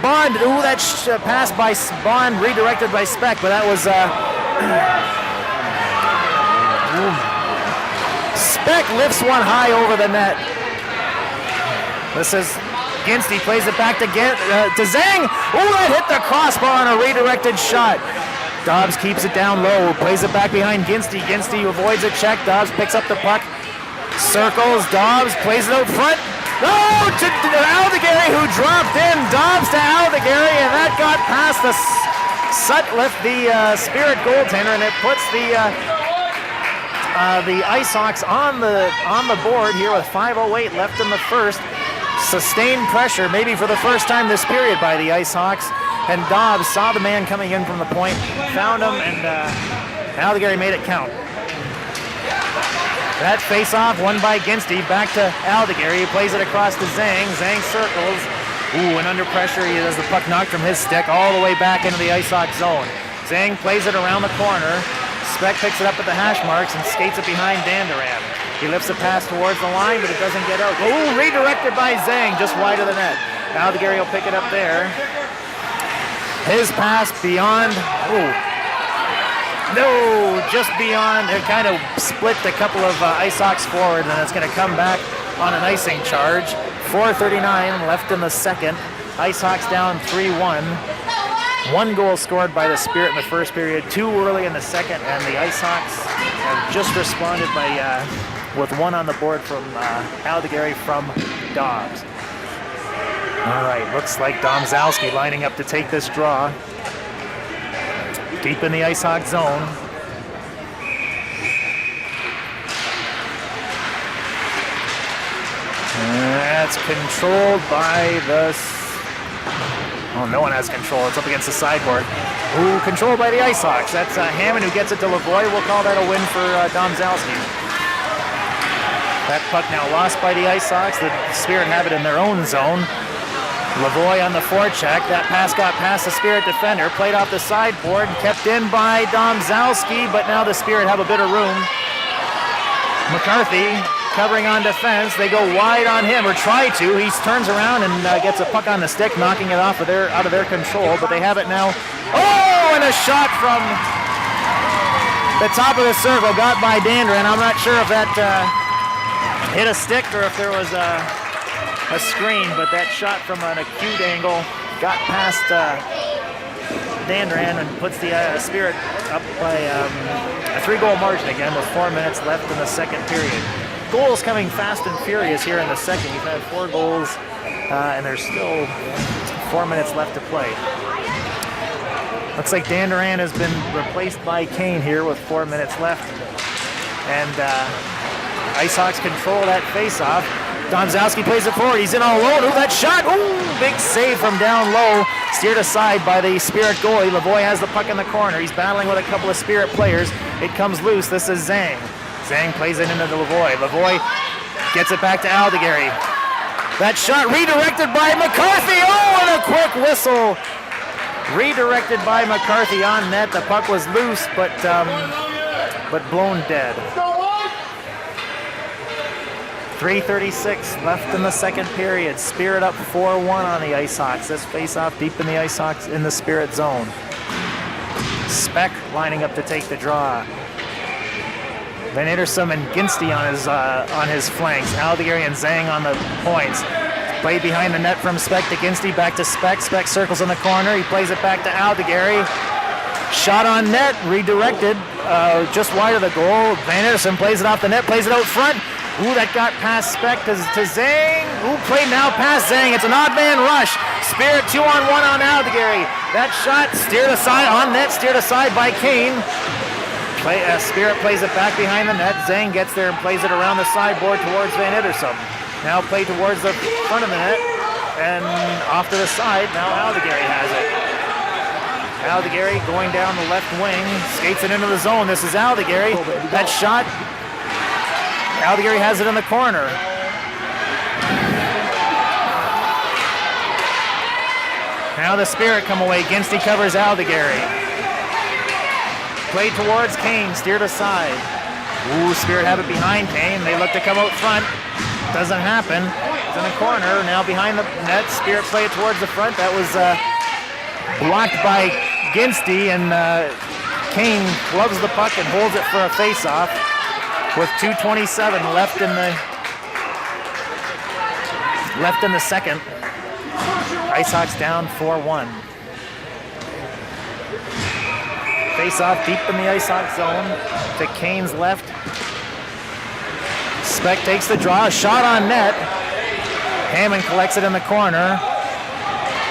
Bond. Ooh, that pass by Bond redirected by Speck, but that was Speck lifts one high over the net. This is Ginsty, plays it back to Zhang. Ooh, that hit the crossbar on a redirected shot. Dobbs keeps it down low, plays it back behind Ginsty. Ginsty avoids a check. Dobbs picks up the puck, circles. Dobbs plays it out front. No, to Aldegary, who dropped in. Dobbs to Aldegary, and that got past the Sutcliffe, the Spirit goaltender, and it puts the Ice Hawks on the board here with 5:08 left in the first. Sustained pressure, maybe for the first time this period by the Ice Hawks, and Dobbs saw the man coming in from the point, found him, and Aldegary made it count. That face-off won by Ginsty, back to Aldegary. He plays it across to Zhang. Zhang circles. Ooh, and under pressure, he has the puck knocked from his stick all the way back into the Ice Hawk zone. Zhang plays it around the corner. Speck picks it up at the hash marks and skates it behind Dan Durant. He lifts a pass towards the line, but it doesn't get out. Ooh, redirected by Zhang, just wide of the net. Aldegary will pick it up there. His pass beyond. Ooh. No, just beyond. It kind of split a couple of Ice Hawks forward, and it's going to come back on an icing charge. 4:39 left in the second. Ice Hawks down 3-1. One goal scored by the Spirit in the first period, two early in the second, and the Ice Hawks have just responded by with one on the board from Aldegary from Dobbs. All right, looks like Domzalski lining up to take this draw. Deep in the Ice Hawk zone. That's controlled by the... Oh, no one has control. It's up against the sideboard. Ooh, controlled by the Ice Hawks. That's Hammond who gets it to Lavoie. We'll call that a win for Domzalski. That puck now lost by the Ice Hawks. The Spirit have it in their own zone. Lavoie on the forecheck. That pass got past the Spirit defender, played off the sideboard, kept in by Domzalski, but now the Spirit have a bit of room. McCarthy covering on defense. They go wide on him, or try to. He turns around and gets a puck on the stick, knocking it out of their control, but they have it now. Oh, and a shot from the top of the circle, got by Dandra, and I'm not sure if that hit a stick or if there was a screen, but that shot from an acute angle got past Dandran and puts the Spirit up by a 3-goal margin again with 4 minutes left in the second period. Goals coming fast and furious here in the second. You've had 4 goals and there's still 4 minutes left to play. Looks like Dandran has been replaced by Kane here with 4 minutes left. And Ice Hawks control that face-off. Domzalski plays it forward. He's in all alone. Ooh, that shot. Ooh, big save from down low. Steered aside by the Spirit goalie. Lavoie has the puck in the corner. He's battling with a couple of Spirit players. It comes loose. This is Zhang. Zhang plays it into Lavoie. Lavoie gets it back to Aldegary. That shot redirected by McCarthy. Oh, and a quick whistle. Redirected by McCarthy on net. The puck was loose, but blown dead. 3:36 left in the second period. Spirit up 4-1 on the Ice Hawks. This face-off deep in the Ice Hawks in the Spirit zone. Speck lining up to take the draw. Van Edersum and Ginsty on his flanks. Aldegary and Zhang on the points. Play behind the net from Speck to Ginsty, back to Speck. Speck circles in the corner. He plays it back to Aldegary. Shot on net, redirected, just wide of the goal. Van Edersum plays it off the net, plays it out front. Ooh, that got past Speck to Zhang. Ooh, played now past Zhang. It's an odd man rush. Spirit 2-on-1 on Aldegary. That shot steered aside on net, steered aside by Kane. Spirit plays it back behind the net. Zhang gets there and plays it around the sideboard towards Van Edersum. Now play towards the front of the net and off to the side. Now Aldegary has it. Aldegary going down the left wing, skates it into the zone. This is Aldegary. That shot, Aldegary has it in the corner. Now the Spirit come away. Ginsty covers Aldegary. Play towards Kane, steered aside. Ooh, Spirit have it behind Kane. They look to come out front. Doesn't happen. It's in the corner. Now behind the net. Spirit play it towards the front. That was blocked by Ginsty, and Kane gloves the puck and holds it for a face-off with 2:27 left in the second. IceHawks down 4-1. Face-off deep in the IceHawks zone to Kane's left. Speck takes the draw, a shot on net. Hammond collects it in the corner.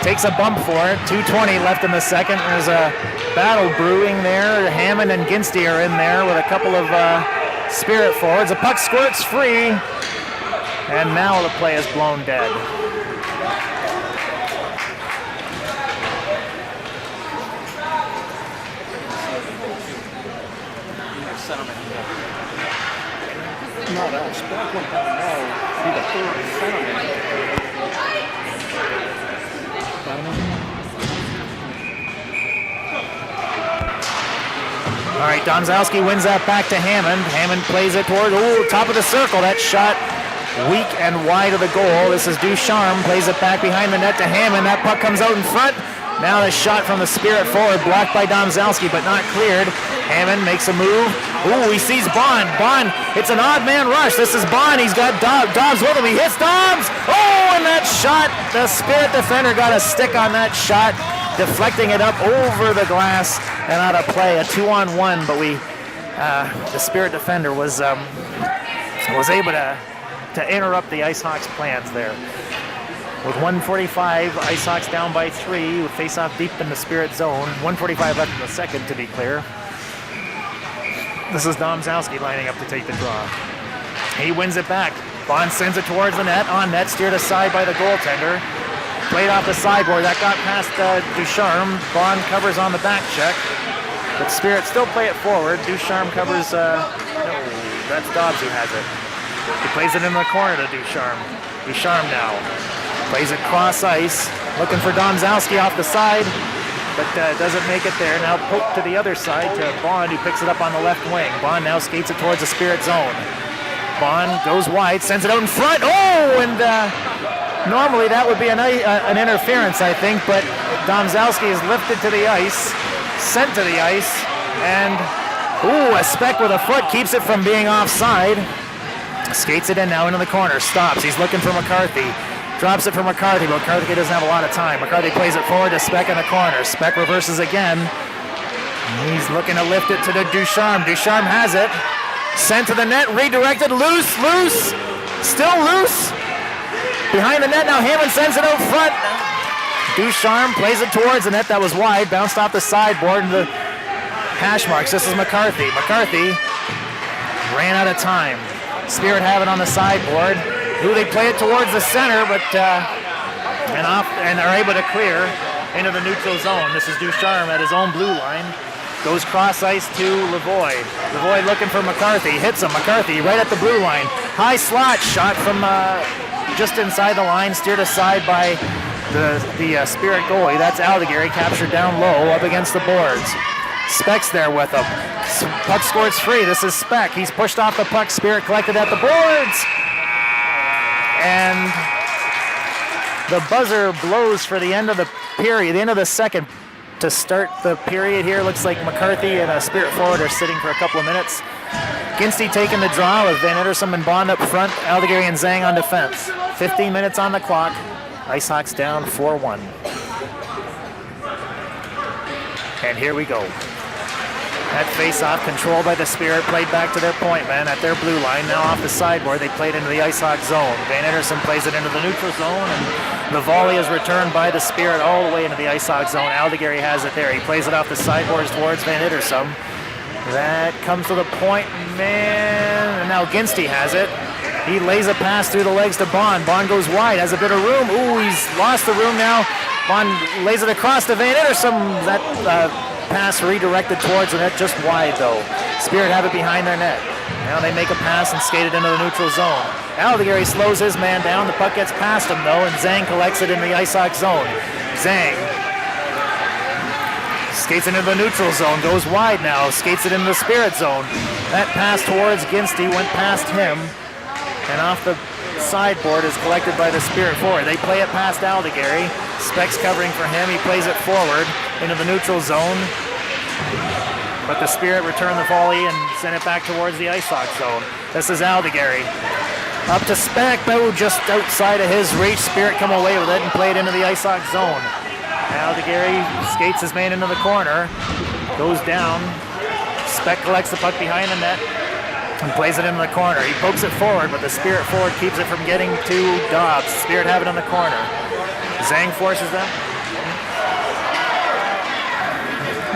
Takes a bump for it. 2:20 left in the second. There's a battle brewing there. Hammond and Ginsty are in there with a couple of Spirit forwards. The puck squirts free, and now the play is blown dead. No, that Speck went down low. Be the third centerman. All right, Domzalski wins that back to Hammond. Hammond plays it toward, top of the circle. That shot weak and wide of the goal. This is Ducharme, plays it back behind the net to Hammond. That puck comes out in front. Now the shot from the Spirit forward, blocked by Domzalski, but not cleared. Hammond makes a move. Ooh, he sees Bond. Bond, it's an odd man rush. This is Bond. He's got Dobbs with him. He hits Dobbs. Oh, and that shot, the Spirit defender got a stick on that shot, deflecting it up over the glass and out of play. A 2-on-1, but the Spirit defender was able to interrupt the IceHawks' plans there. With 1:45, IceHawks down by 3, with face-off deep in the Spirit zone. 1:45 left in the second, to be clear. This is Domzalski lining up to take the draw. He wins it back. Bond sends it towards the net. On net, steered aside by the goaltender. Played off the sideboard. That got past Ducharme. Bond covers on the back check. But Spirit still play it forward. Ducharme covers... no, that's Dobbs who has it. He plays it in the corner to Ducharme. Ducharme now. Plays it cross ice. Looking for Domzalski off the side. But doesn't make it there. Now poke to the other side to Bond, who picks it up on the left wing. Bond now skates it towards the Spirit zone. Bond goes wide, sends it out in front. Oh, and normally that would be an interference, I think, but Domzalski is lifted to the ice, sent to the ice, and a Speck with a foot keeps it from being offside. Skates it in now into the corner, stops. He's looking for McCarthy. Drops it for McCarthy, but McCarthy doesn't have a lot of time. McCarthy plays it forward to Speck in the corner. Speck reverses again. He's looking to lift it to the Ducharme. Ducharme has it. Sent to the net, redirected, loose, still loose. Behind the net now, Hammond sends it out front. Ducharme plays it towards the net. That was wide, bounced off the sideboard into the hash marks. This is McCarthy. McCarthy ran out of time. Spirit have it on the sideboard. They play it towards the center, but and are able to clear into the neutral zone. This is Ducharme at his own blue line. Goes cross ice to Lavoie. Lavoie looking for McCarthy. Hits him. McCarthy right at the blue line. High slot shot from just inside the line, steered aside by the Spirit goalie. That's Aldegary, captured down low up against the boards. Speck's there with him. Puck scores free. This is Speck. He's pushed off the puck. Spirit collected at the boards. And the buzzer blows for the end of the period, the end of the second. To start the period here, looks like McCarthy and a Spirit forward are sitting for a couple of minutes. Ginsty taking the draw with Van Edersum and Bond up front, Aldegary and Zhang on defense. 15 minutes on the clock. IceHawks down 4-1. And here we go. That face-off controlled by the Spirit, played back to their point man at their blue line. Now off the sideboard, they played into the IceHawks zone. Van Edersum plays it into the neutral zone, and the volley is returned by the Spirit all the way into the IceHawks zone. Aldegary has it there. He plays it off the sideboards towards Van Edersum. That comes to the point man, and now Ginsty has it. He lays a pass through the legs to Bond. Bond goes wide, has a bit of room. Ooh, he's lost the room now. Bond lays it across to Van Edersum. That pass redirected towards the net, just wide though. Spirit have it behind their net. Now they make a pass and skate it into the neutral zone. Aldegary slows his man down. The puck gets past him though, and Zhang collects it in the Ice Hawk zone. Zhang skates into the neutral zone, goes wide now, skates it into the Spirit zone. That pass towards Ginsty went past him, and off the sideboard is collected by the Spirit forward. They play it past Aldegary. Speck's covering for him. He plays it forward into the neutral zone. But the Spirit return the volley and send it back towards the Ice Hawk zone. This is Aldegary. Up to Speck, but just outside of his reach. Spirit come away with it and play it into the Ice Hawk zone. Aldegary skates his man into the corner. Goes down. Speck collects the puck behind the net and plays it into the corner. He pokes it forward, but the Spirit forward keeps it from getting to Dobbs. Spirit have it in the corner. Zhang forces them.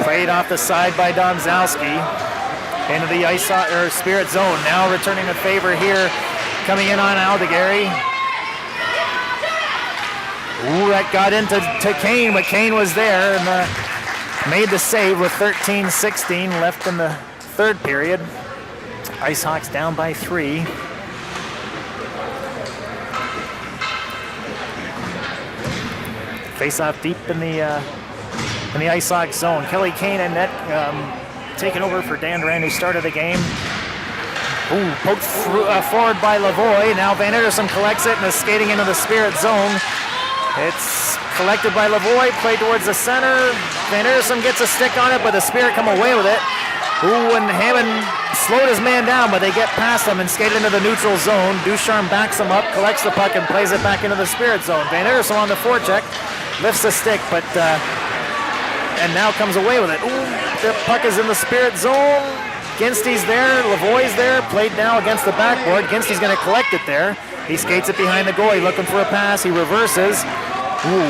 Played off the side by Domzowski into the Spirit zone. Now returning the favor here, coming in on Aldegary. Ooh, that got into Kane, but Kane was there and made the save with 13-16 left in the third period. Ice Hawks down by 3. Face off deep in the Ice Hawk zone. Kelly Kane and net taking over for Dan Duran, who started the game. Ooh, poked forward by Lavoie. Now Van Edersum collects it and is skating into the Spirit zone. It's collected by Lavoie, played towards the center. Van Edersum gets a stick on it, but the Spirit come away with it. Ooh, and Hammond slowed his man down, but they get past him and skate into the neutral zone. Ducharme backs him up, collects the puck, and plays it back into the Spirit zone. Van Edersum on the forecheck, lifts the stick, but and now comes away with it. Ooh, the puck is in the Spirit zone. Ginsty's there, Lavoie's there, played now against the backboard. Ginsty's going to collect it there. He skates it behind the goalie, looking for a pass. He reverses. Ooh,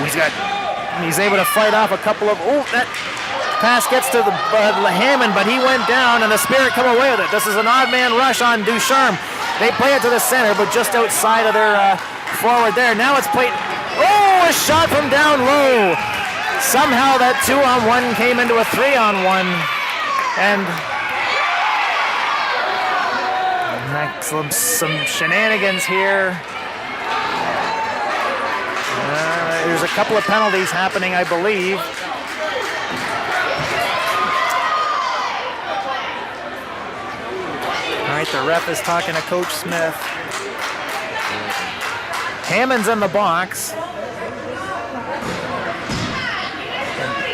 he's able to fight off a couple of. Ooh, that pass gets to the Hammond, but he went down, and the Spirit come away with it. This is an odd man rush on Ducharme. They play it to the center, but just outside of their forward there. Now it's played. Oh, a shot from down low. Somehow that 2-on-1 came into a 3-on-1, and some shenanigans here. There's a couple of penalties happening, I believe. All right, the ref is talking to Coach Smith. Hammond's in the box.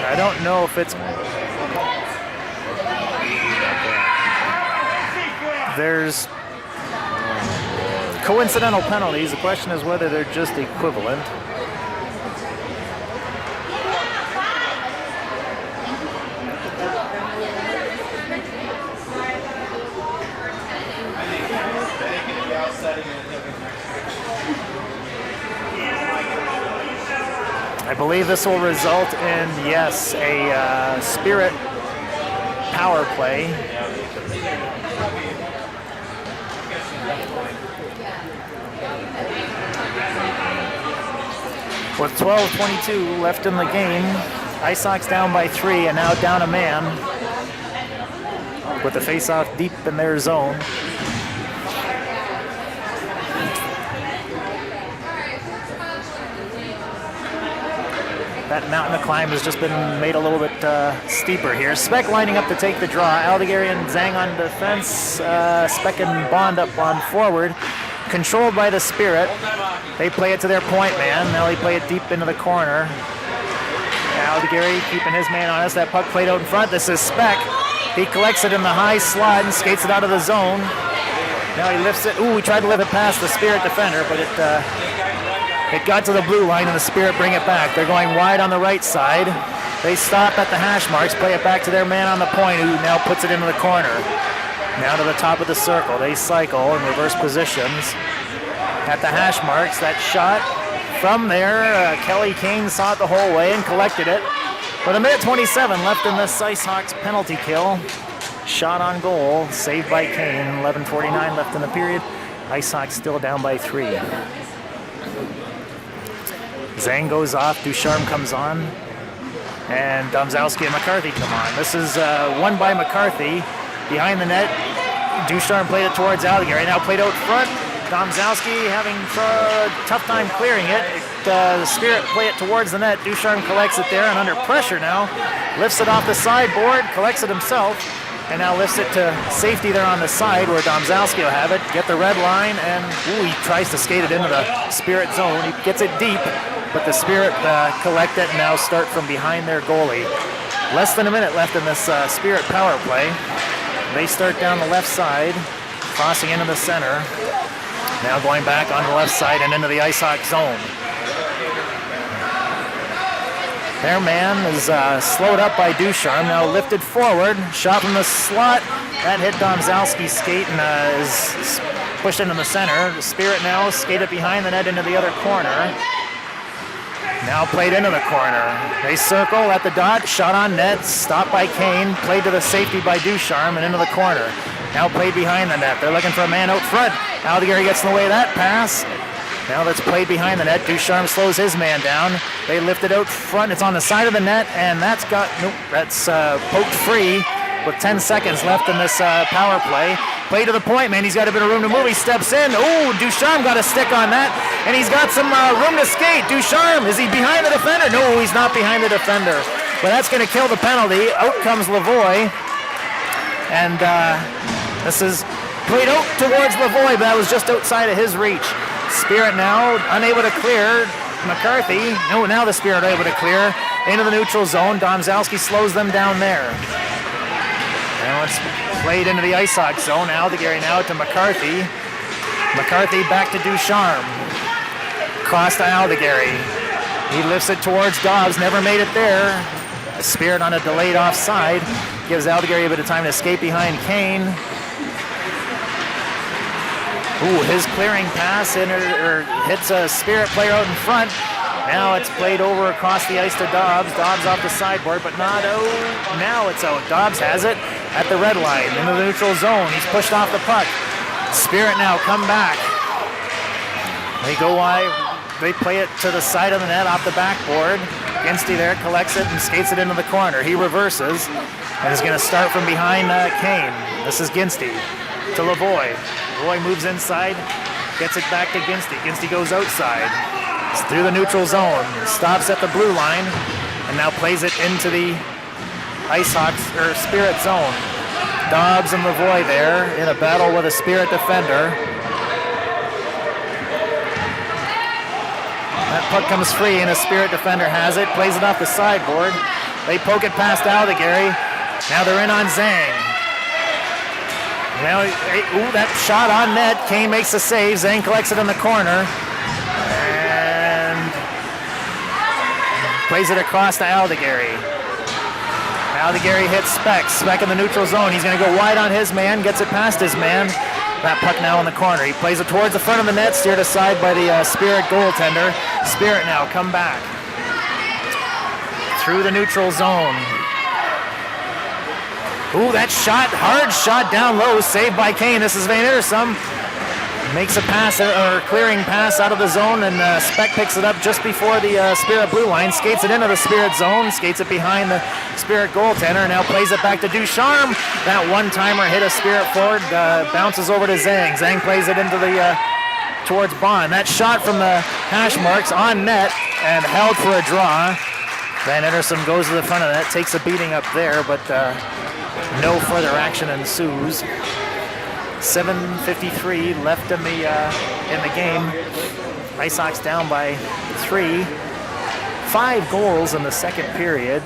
I don't know if it's... There's coincidental penalties. The question is whether they're just equivalent. I believe this will result in, yes, a Spirit power play. With 12:22 left in the game, Ice Hawks down by 3 and now down a man with the face-off deep in their zone. That mountain to climb has just been made a little bit steeper here. Speck lining up to take the draw. Aldegary and Zhang on defense. Speck and Bond up on forward. Controlled by the Spirit. They play it to their point man. Now they play it deep into the corner. Aldegary keeping his man on us. That puck played out in front. This is Speck. He collects it in the high slot and skates it out of the zone. Now he lifts it. Ooh, he tried to lift it past the Spirit defender, but it got to the blue line and the Spirit bring it back. They're going wide on the right side. They stop at the hash marks, play it back to their man on the point, who now puts it into the corner. Now to the top of the circle. They cycle in reverse positions. At the hash marks, that shot from there, Kelly Kane saw it the whole way and collected it. But a minute 27 left in this Ice Hawks penalty kill. Shot on goal, saved by Kane. 11:49 left in the period. Ice Hawks still down by 3. Zhang goes off, Ducharme comes on, and Domzowski and McCarthy come on. This is won by McCarthy behind the net. Ducharme played it towards Aldeguer. Now played out front. Domzowski having a tough time clearing it. The Spirit play it towards the net. Ducharme collects it there and under pressure now. Lifts it off the sideboard, collects it himself, and now lifts it to safety there on the side where Domzowski will have it. Get the red line, and he tries to skate it into the Spirit zone. He gets it deep, but the Spirit collect it and now start from behind their goalie. Less than a minute left in this Spirit power play. They start down the left side, crossing into the center. Now going back on the left side and into the ice hockey zone. Their man is slowed up by Ducharme, now lifted forward, shot from the slot. That hit Domzowski's skate and is pushed into the center. The Spirit now skated behind the net into the other corner. Now played into the corner. They circle at the dot, shot on net, stopped by Kane, played to the safety by Ducharme and into the corner. Now played behind the net. They're looking for a man out front. Aldeguer gets in the way of that pass. Now that's played behind the net. Ducharme slows his man down. They lift it out front. It's on the side of the net, and that's poked free with 10 seconds left in this power play. Play to the point, man. He's got a bit of room to move. He steps in. Oh, Ducharme got a stick on that, and he's got some room to skate. Ducharme, is he behind the defender? No, he's not behind the defender. But that's going to kill the penalty. Out comes Lavoie, and this is played out towards Lavoie, but that was just outside of his reach. Spirit now unable to clear. McCarthy, no, now the Spirit are able to clear into the neutral zone. Domzowski slows them down there. Now it's played into the ice hockey zone. Aldeguer now to McCarthy. McCarthy back to Ducharme. Cross to Aldeguer. He lifts it towards Dobbs, never made it there. Spirit on a delayed offside. Gives Aldeguer a bit of time to escape behind Kane. Ooh, his clearing pass hits a Spirit player out in front. Now it's played over across the ice to Dobbs. Dobbs off the sideboard, but not out. Now it's out. Dobbs has it at the red line into the neutral zone. He's pushed off the puck. Spirit now come back. They go wide. They play it to the side of the net off the backboard. Ginsty there collects it and skates it into the corner. He reverses and is going to start from behind Kane. This is Ginsty to Lavoie. Lavoie moves inside, gets it back to Ginsty. Ginsty goes outside. It's through the neutral zone. Stops at the blue line and now plays it into the Spirit zone. Dobbs and Lavoie there in a battle with a Spirit defender. That puck comes free and a Spirit defender has it, plays it off the sideboard. They poke it past Aldeguer. Now they're in on Zhang. Now, that shot on net. Kane makes the save. Zhang collects it in the corner. And plays it across to Aldeguer. Aldeguer hits Speck. Speck in the neutral zone. He's going to go wide on his man. Gets it past his man. That puck now in the corner. He plays it towards the front of the net. Steered aside by the Spirit goaltender. Spirit now come back. Through the neutral zone. Ooh, that shot, hard shot down low, saved by Kane. This is Van Itersum. Makes a pass, or clearing pass out of the zone, and Speck picks it up just before the Spirit blue line, skates it into the Spirit zone, skates it behind the Spirit goaltender, and now plays it back to Ducharme. That one-timer hit a Spirit forward, bounces over to Zhang. Zhang plays it into the towards Bond. That shot from the hash marks on net and held for a draw. Van Itersum goes to the front of that, takes a beating up there, but no further action ensues. 7:53 left in the game. Ice Sox down by 3. 5 goals in the second period.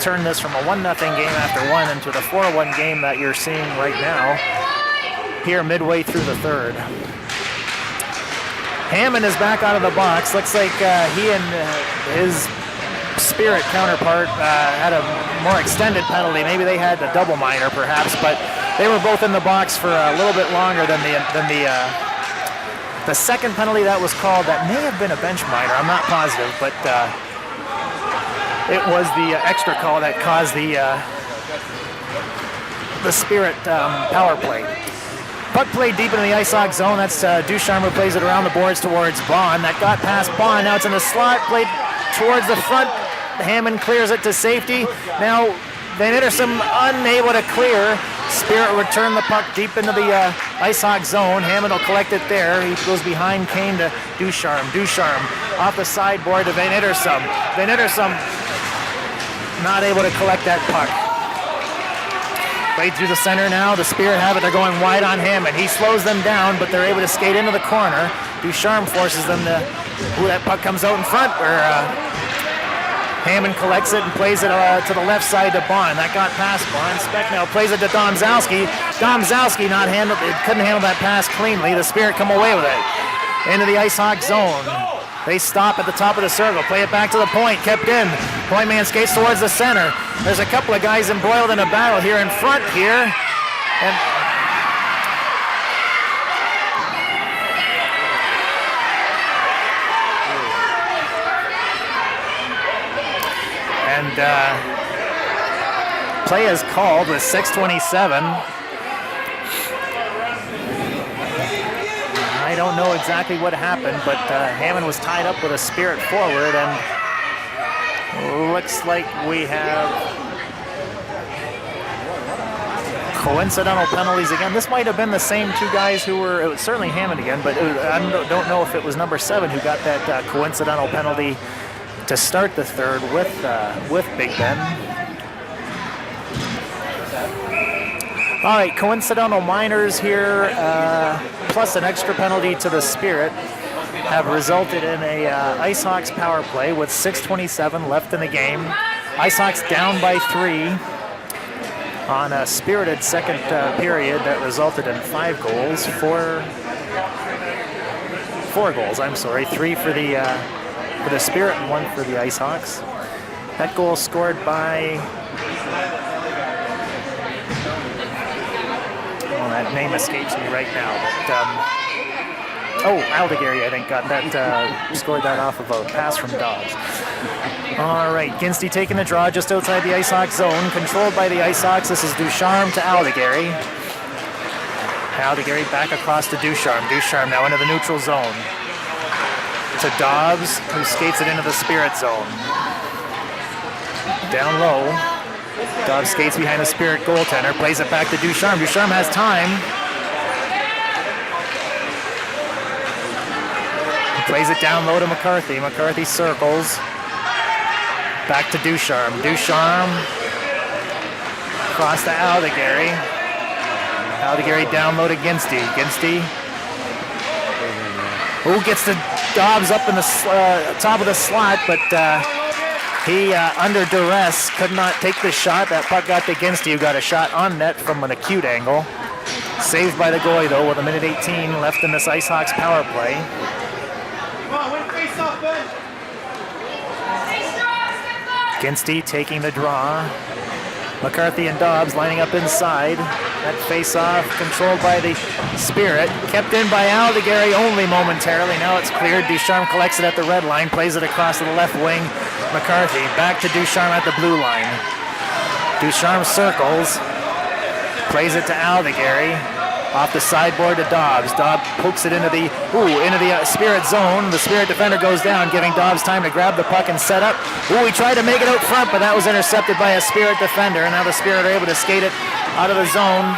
Turn this from a 1-0 game after 1 into the 4-1 game that you're seeing right now. Here midway through the third. Hammond is back out of the box. Looks like he and his Spirit counterpart had a more extended penalty. Maybe they had a double minor perhaps, but they were both in the box for a little bit longer than the second penalty that was called. That may have been a bench minor. I'm not positive, but it was the extra call that caused the Spirit power play. Puck played deep into the ISOC zone. That's Ducharme who plays it around the boards towards Bond. That got past Bond. Now it's in the slot, played towards the front. Hammond clears it to safety. Now Van Ittersum unable to clear. Spirit returned the puck deep into the ISOC zone. Hammond will collect it there. He goes behind Kane to Ducharme. Ducharme off the sideboard to Van Ittersum. Van Ittersum not able to collect that puck. Played through the center now. The Spirit have it. They're going wide on Hammond. He slows them down, but they're able to skate into the corner. Ducharme forces them to... Ooh, that puck comes out in front where Hammond collects it and plays it to the left side to Bond. That got past Bond. Specknell plays it to Domzowski. Domzowski couldn't handle that pass cleanly. The Spirit come away with it. Into the ISOC zone. They stop at the top of the circle. Play it back to the point. Kept in. Point man skates towards the center. There's a couple of guys embroiled in a battle here in front here. And play is called with 6:27. I don't know exactly what happened, but Hammond was tied up with a Spirit forward, and looks like we have coincidental penalties again. This might have been the same two guys who were, it was certainly Hammond again, but I don't know if it was number 7 who got that coincidental penalty to start the third with Big Ben. All right, coincidental minors here, plus an extra penalty to the Spirit, have resulted in a IceHawks power play with 6:27 left in the game. IceHawks down by 3 on a spirited second period that resulted in 5 goals, 4 goals. I'm sorry, 3 for the Spirit and 1 for the IceHawks. That goal scored by. That name escapes me right now, but Aldegary, I think, got that, scored that off of a pass from Dobbs. All right, Ginsty taking the draw just outside the IceHawks zone, controlled by the IceHawks. This is Ducharme to Aldegary. Aldegary back across to Ducharme. Ducharme now into the neutral zone. To Dobbs, who skates it into the Spirit zone. Down low. Dobbs skates behind the Spirit goaltender, plays it back to Ducharme. Ducharme has time. He plays it down low to McCarthy. McCarthy circles. Back to Ducharme. Ducharme across to Aldegary. Aldegary down low to Ginsty. Ginsty. Who gets the Dobbs up in the top of the slot, but he, under duress, could not take the shot. That puck got to Ginsty, who got a shot on net from an acute angle. Saved by the goalie, though, with a minute 18 left in this IceHawks power play. Ginsty taking the draw. McCarthy and Dobbs lining up inside. That face-off controlled by the Spirit. Kept in by Aldegary only momentarily. Now it's cleared. Ducharme collects it at the red line. Plays it across to the left wing. McCarthy back to Ducharme at the blue line. Ducharme circles. Plays it to Aldegary. Off the sideboard to Dobbs. Dobbs pokes it into the Spirit zone. The Spirit defender goes down, giving Dobbs time to grab the puck and set up. He tried to make it out front, but that was intercepted by a Spirit defender. And now the Spirit are able to skate it out of the zone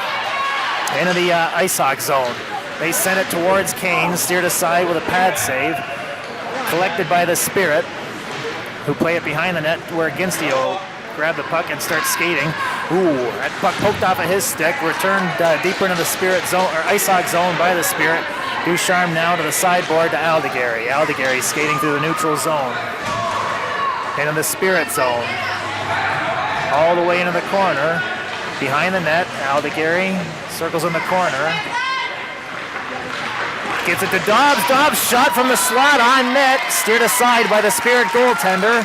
into the IceHawks zone. They send it towards Kane, steered aside with a pad save. Collected by the Spirit, who play it behind the net where Ginsty will grab the puck and start skating. That puck poked off of his stick, returned deeper into the Spirit zone, or IceHawks zone by the Spirit. Ducharme now to the sideboard to Aldegary. Aldegary skating through the neutral zone. Into the Spirit zone. All the way into the corner. Behind the net, Aldegary circles in the corner. Gets it to Dobbs. Dobbs shot from the slot on net. Steered aside by the Spirit goaltender.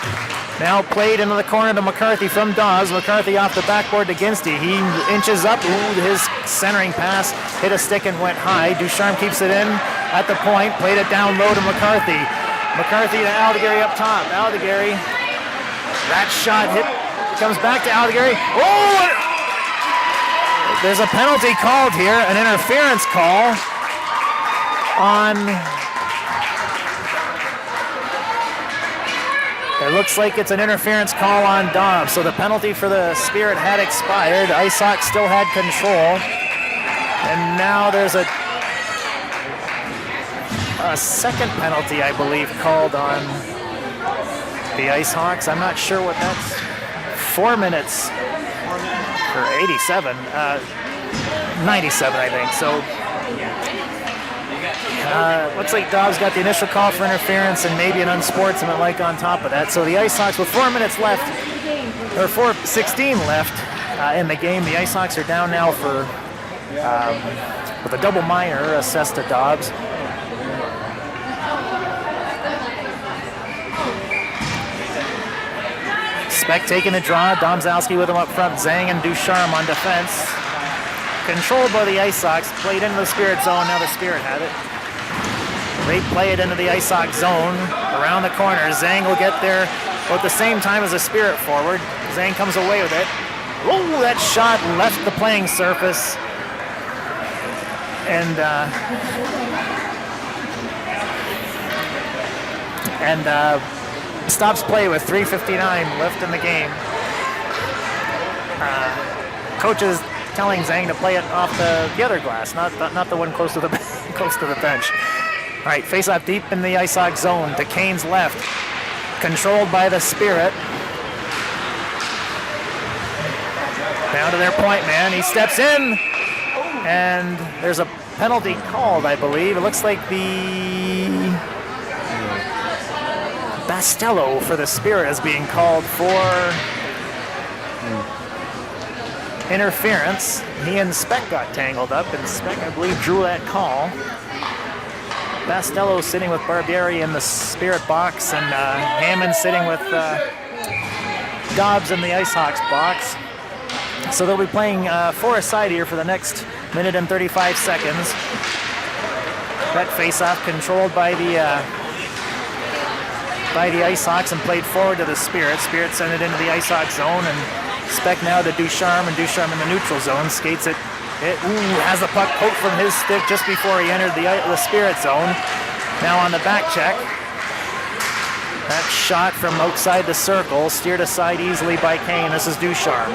Now played into the corner to McCarthy from Dobbs. McCarthy off the backboard to Ginsty. He inches up. His centering pass hit a stick and went high. Ducharme keeps it in at the point. Played it down low to McCarthy. McCarthy to Aldegary up top. Aldegary. That shot hit. Comes back to Aldegary. there's a penalty called here, an interference call on. It looks like it's an interference call on Dobbs. So the penalty for the Spirit had expired. IceHawks still had control. And now there's a second penalty, I believe, called on the IceHawks. I'm not sure what that's. 4 minutes or 87, 97, I think. So looks like Dobbs got the initial call for interference and maybe an unsportsmanlike on top of that. So the IceHawks with 4 minutes left, or 4:16 left in the game. The IceHawks are down now for with a double minor assessed to Dobbs. Speck taking a draw. Domzowski with him up front. Zhang and Ducharme on defense. Controlled by the IceHawks. Played into the Spirit zone. Now the Spirit have it. They play it into the IceHawk zone. Around the corner. Zhang will get there at the same time as the Spirit forward. Zhang comes away with it. Oh, that shot left the playing surface. And stops play with 3:59 left in the game. Coach is telling Zhang to play it off the other glass, not the one close to the close to the bench. All right, face-off deep in the IceHawk zone to Kane's left, controlled by the Spirit. Down to their point man. He steps in, and there's a penalty called, I believe. It looks like the Bastello for the Spirit is being called for interference. He and Speck got tangled up, and Speck, I believe, drew that call. Bastello sitting with Barbieri in the Spirit box, and Hammond sitting with Dobbs in the IceHawks box. So they'll be playing for a side here for the next minute and 35 seconds. That face-off controlled by the IceHawks and played forward to the Spirit. Spirit sent it into the IceHawk zone, and Speck now to Ducharme, and Ducharme in the neutral zone. Skates it. Has the puck poked from his stick just before he entered the Spirit zone. Now on the back check. That shot from outside the circle, steered aside easily by Kane. This is Ducharme.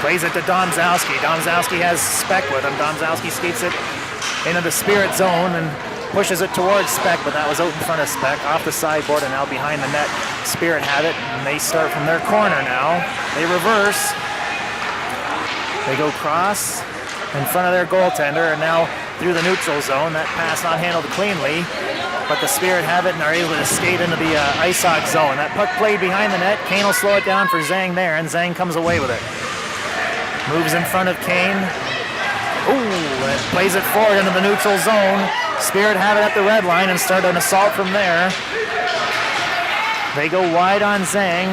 Plays it to Domzowski. Domzowski has Speck with him. Domzowski skates it into the Spirit zone and pushes it towards Speck, but that was out in front of Speck, off the sideboard and now behind the net. Spirit have it, and they start from their corner now. They reverse. They go cross in front of their goaltender, and now through the neutral zone. That pass not handled cleanly, but the Spirit have it and are able to skate into the IceHawk zone. That puck played behind the net. Kane will slow it down for Zhang there, and Zhang comes away with it. Moves in front of Kane. Ooh, it plays it forward into the neutral zone. Spirit have it at the red line and start an assault from there. They go wide on Zhang.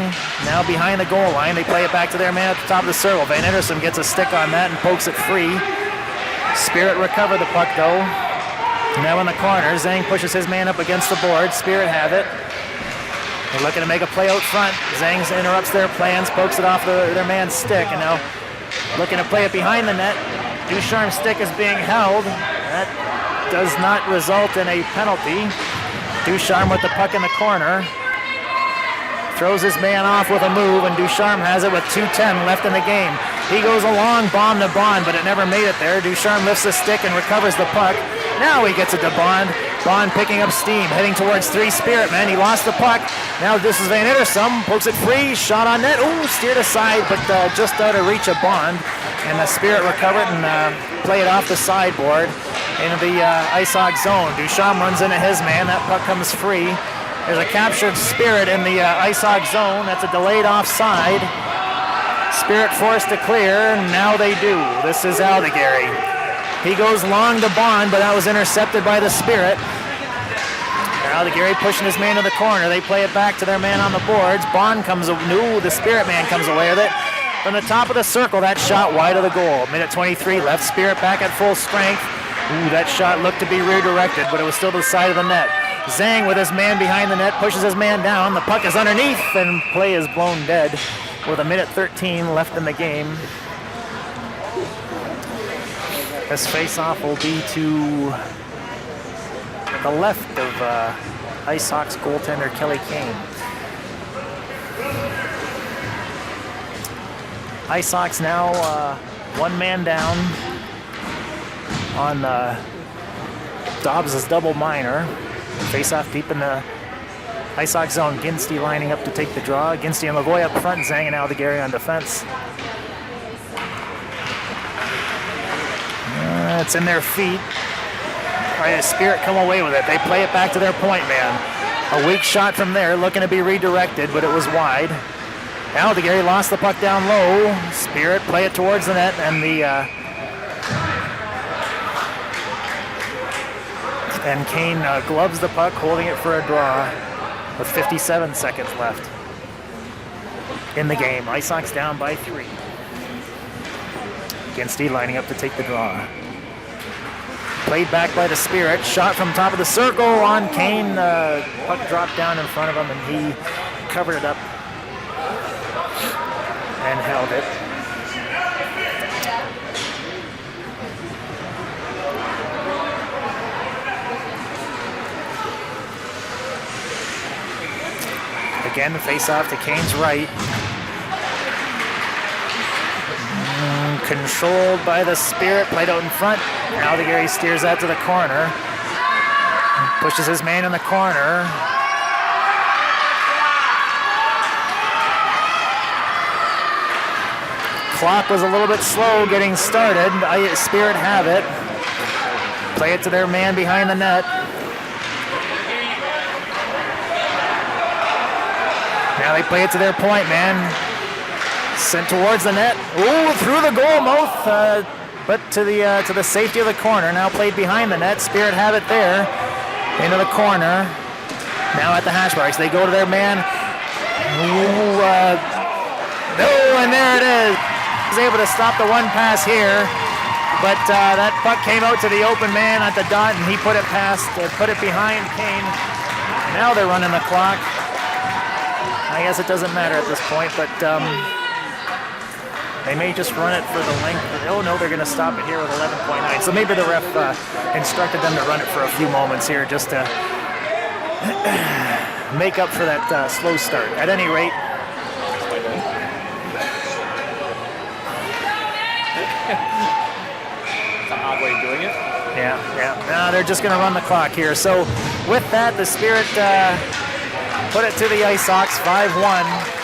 Now behind the goal line. They play it back to their man at the top of the circle. Van Ederson gets a stick on that and pokes it free. Spirit recover the puck though. Now in the corner, Zhang pushes his man up against the board. Spirit have it. They're looking to make a play out front. Zhang interrupts their plans, pokes it off their man's stick, and now looking to play it behind the net. Ducharme's stick is being held. That does not result in a penalty. Ducharme with the puck in the corner. Throws his man off with a move, and Ducharme has it with 2:10 left in the game. He goes along, Bond to Bond, but it never made it there. Ducharme lifts the stick and recovers the puck. Now he gets it to Bond. Bond picking up steam, heading towards 3 Spirit men. He lost the puck. Now this is Van Ederson, pokes it free, shot on net. Ooh, steered aside, but just out of reach of Bond. And the Spirit recover it and play it off the sideboard into the IceHawk zone. Ducharme runs into his man. That puck comes free. There's a captured Spirit in the IceHawk zone. That's a delayed offside. Spirit forced to clear. Now they do. This is Aldegary. He goes long to Bond, but that was intercepted by the Spirit. Aldegary pushing his man to the corner. They play it back to their man on the boards. Bond comes, the Spirit man comes away with it. From the top of the circle, that shot wide of the goal. Minute 23 left. Spirit back at full strength. Ooh, that shot looked to be redirected, but it was still to the side of the net. Zhang with his man behind the net, pushes his man down. The puck is underneath, and play is blown dead with a minute 13 left in the game. This face-off will be to the left of Ice Sox goaltender Kelly Kane. Ice Sox now one man down on Dobbs' double minor. Face-off deep in the Ice Sox zone. Ginsty lining up to take the draw. Ginsty and Lavoie up front. Zhang and Aldegari on defense. It's in their feet. All right, Spirit come away with it. They play it back to their point man. A weak shot from there, looking to be redirected, but it was wide. Aldegari lost the puck down low. Spirit play it towards the net, and Kane gloves the puck, holding it for a draw with 57 seconds left in the game. Ice Sox down by 3. Ginsty lining up to take the draw. Played back by the Spirit. Shot from top of the circle on Kane. Puck dropped down in front of him, and he covered it up and held it. Again, the face-off to Kane's right. Controlled by the Spirit, played out in front. Aldegari steers that to the corner. Pushes his man in the corner. Clock was a little bit slow getting started. Spirit have it. Play it to their man behind the net. Now they play it to their point man. Sent towards the net. Ooh, through the goal mouth, but to the safety of the corner. Now played behind the net. Spirit have it there. Into the corner. Now at the hash marks. They go to their man. Ooh, no, and there it is. He's able to stop the one pass here, but that puck came out to the open man at the dot, and he put it behind Kane. Now they're running the clock. I guess it doesn't matter at this point, but they may just run it for the length. Oh no, they're going to stop it here with 11.9. So maybe the ref instructed them to run it for a few moments here just to make up for that slow start. At any rate, It's an odd way of doing it. yeah. Now they're just going to run the clock here. So with that, the Spirit put it to the Ice Sox 5-1.